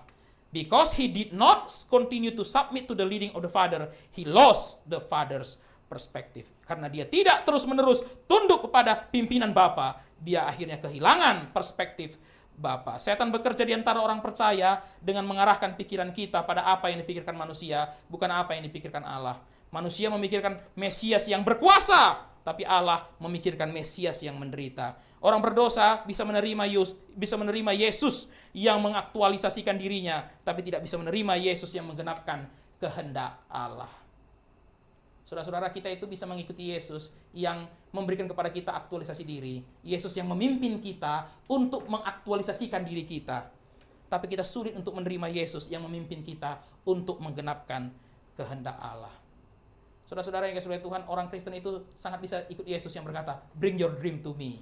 Because he did not continue to submit to the leading of the Father, he lost the Father's perspective. Karena dia tidak terus-menerus tunduk kepada pimpinan Bapa, dia akhirnya kehilangan perspektif Bapa. Setan bekerja di antara orang percaya dengan mengarahkan pikiran kita pada apa yang dipikirkan manusia, bukan apa yang dipikirkan Allah. Manusia memikirkan Mesias yang berkuasa, tapi Allah memikirkan Mesias yang menderita. Orang berdosa bisa menerima Yesus yang mengaktualisasikan dirinya, tapi tidak bisa menerima Yesus yang menggenapkan kehendak Allah. Saudara-saudara, kita itu bisa mengikuti Yesus yang memberikan kepada kita aktualisasi diri. Yesus yang memimpin kita untuk mengaktualisasikan diri kita. Tapi kita sulit untuk menerima Yesus yang memimpin kita untuk menggenapkan kehendak Allah. Saudara-saudara yang dikasihi Tuhan, orang Kristen itu sangat bisa ikut Yesus yang berkata, "Bring your dream to me.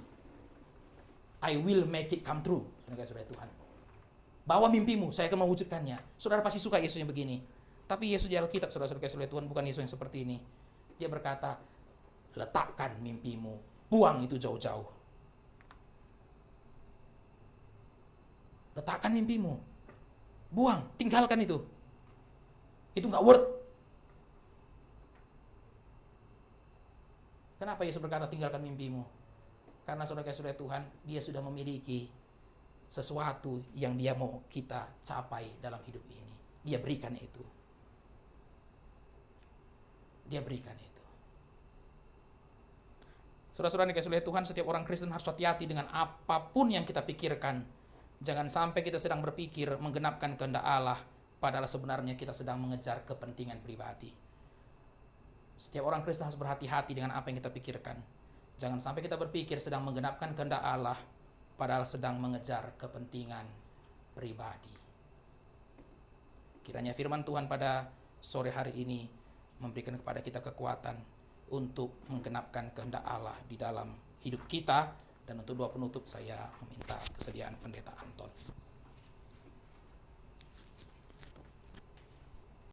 I will make it come true." Saudara Tuhan, bawa mimpimu, saya akan mewujudkannya. Saudara pasti suka Yesus yang begini. Tapi Yesus di Alkitab, saudara-saudara yang dikasihi Tuhan, bukan Yesus yang seperti ini. Dia berkata, letakkan mimpimu, buang itu jauh-jauh. Letakkan mimpimu, buang, tinggalkan itu. Itu nggak worth. Kenapa Yesus berkata tinggalkan mimpimu? Karena saudara-saudara Tuhan, dia sudah memiliki sesuatu yang dia mau kita capai dalam hidup ini. Dia berikan itu. Dia berikan itu. Saudara-saudara yang dikasihi Tuhan, setiap orang Kristen harus hati-hati dengan apapun yang kita pikirkan. Jangan sampai kita sedang berpikir menggenapkan kehendak Allah, padahal sebenarnya kita sedang mengejar kepentingan pribadi. Setiap orang Kristen harus berhati-hati dengan apa yang kita pikirkan. Jangan sampai kita berpikir sedang menggenapkan kehendak Allah, padahal sedang mengejar kepentingan pribadi. Kiranya firman Tuhan pada sore hari ini memberikan kepada kita kekuatan untuk menggenapkan kehendak Allah di dalam hidup kita. Dan untuk doa penutup saya meminta kesediaan pendeta Anton.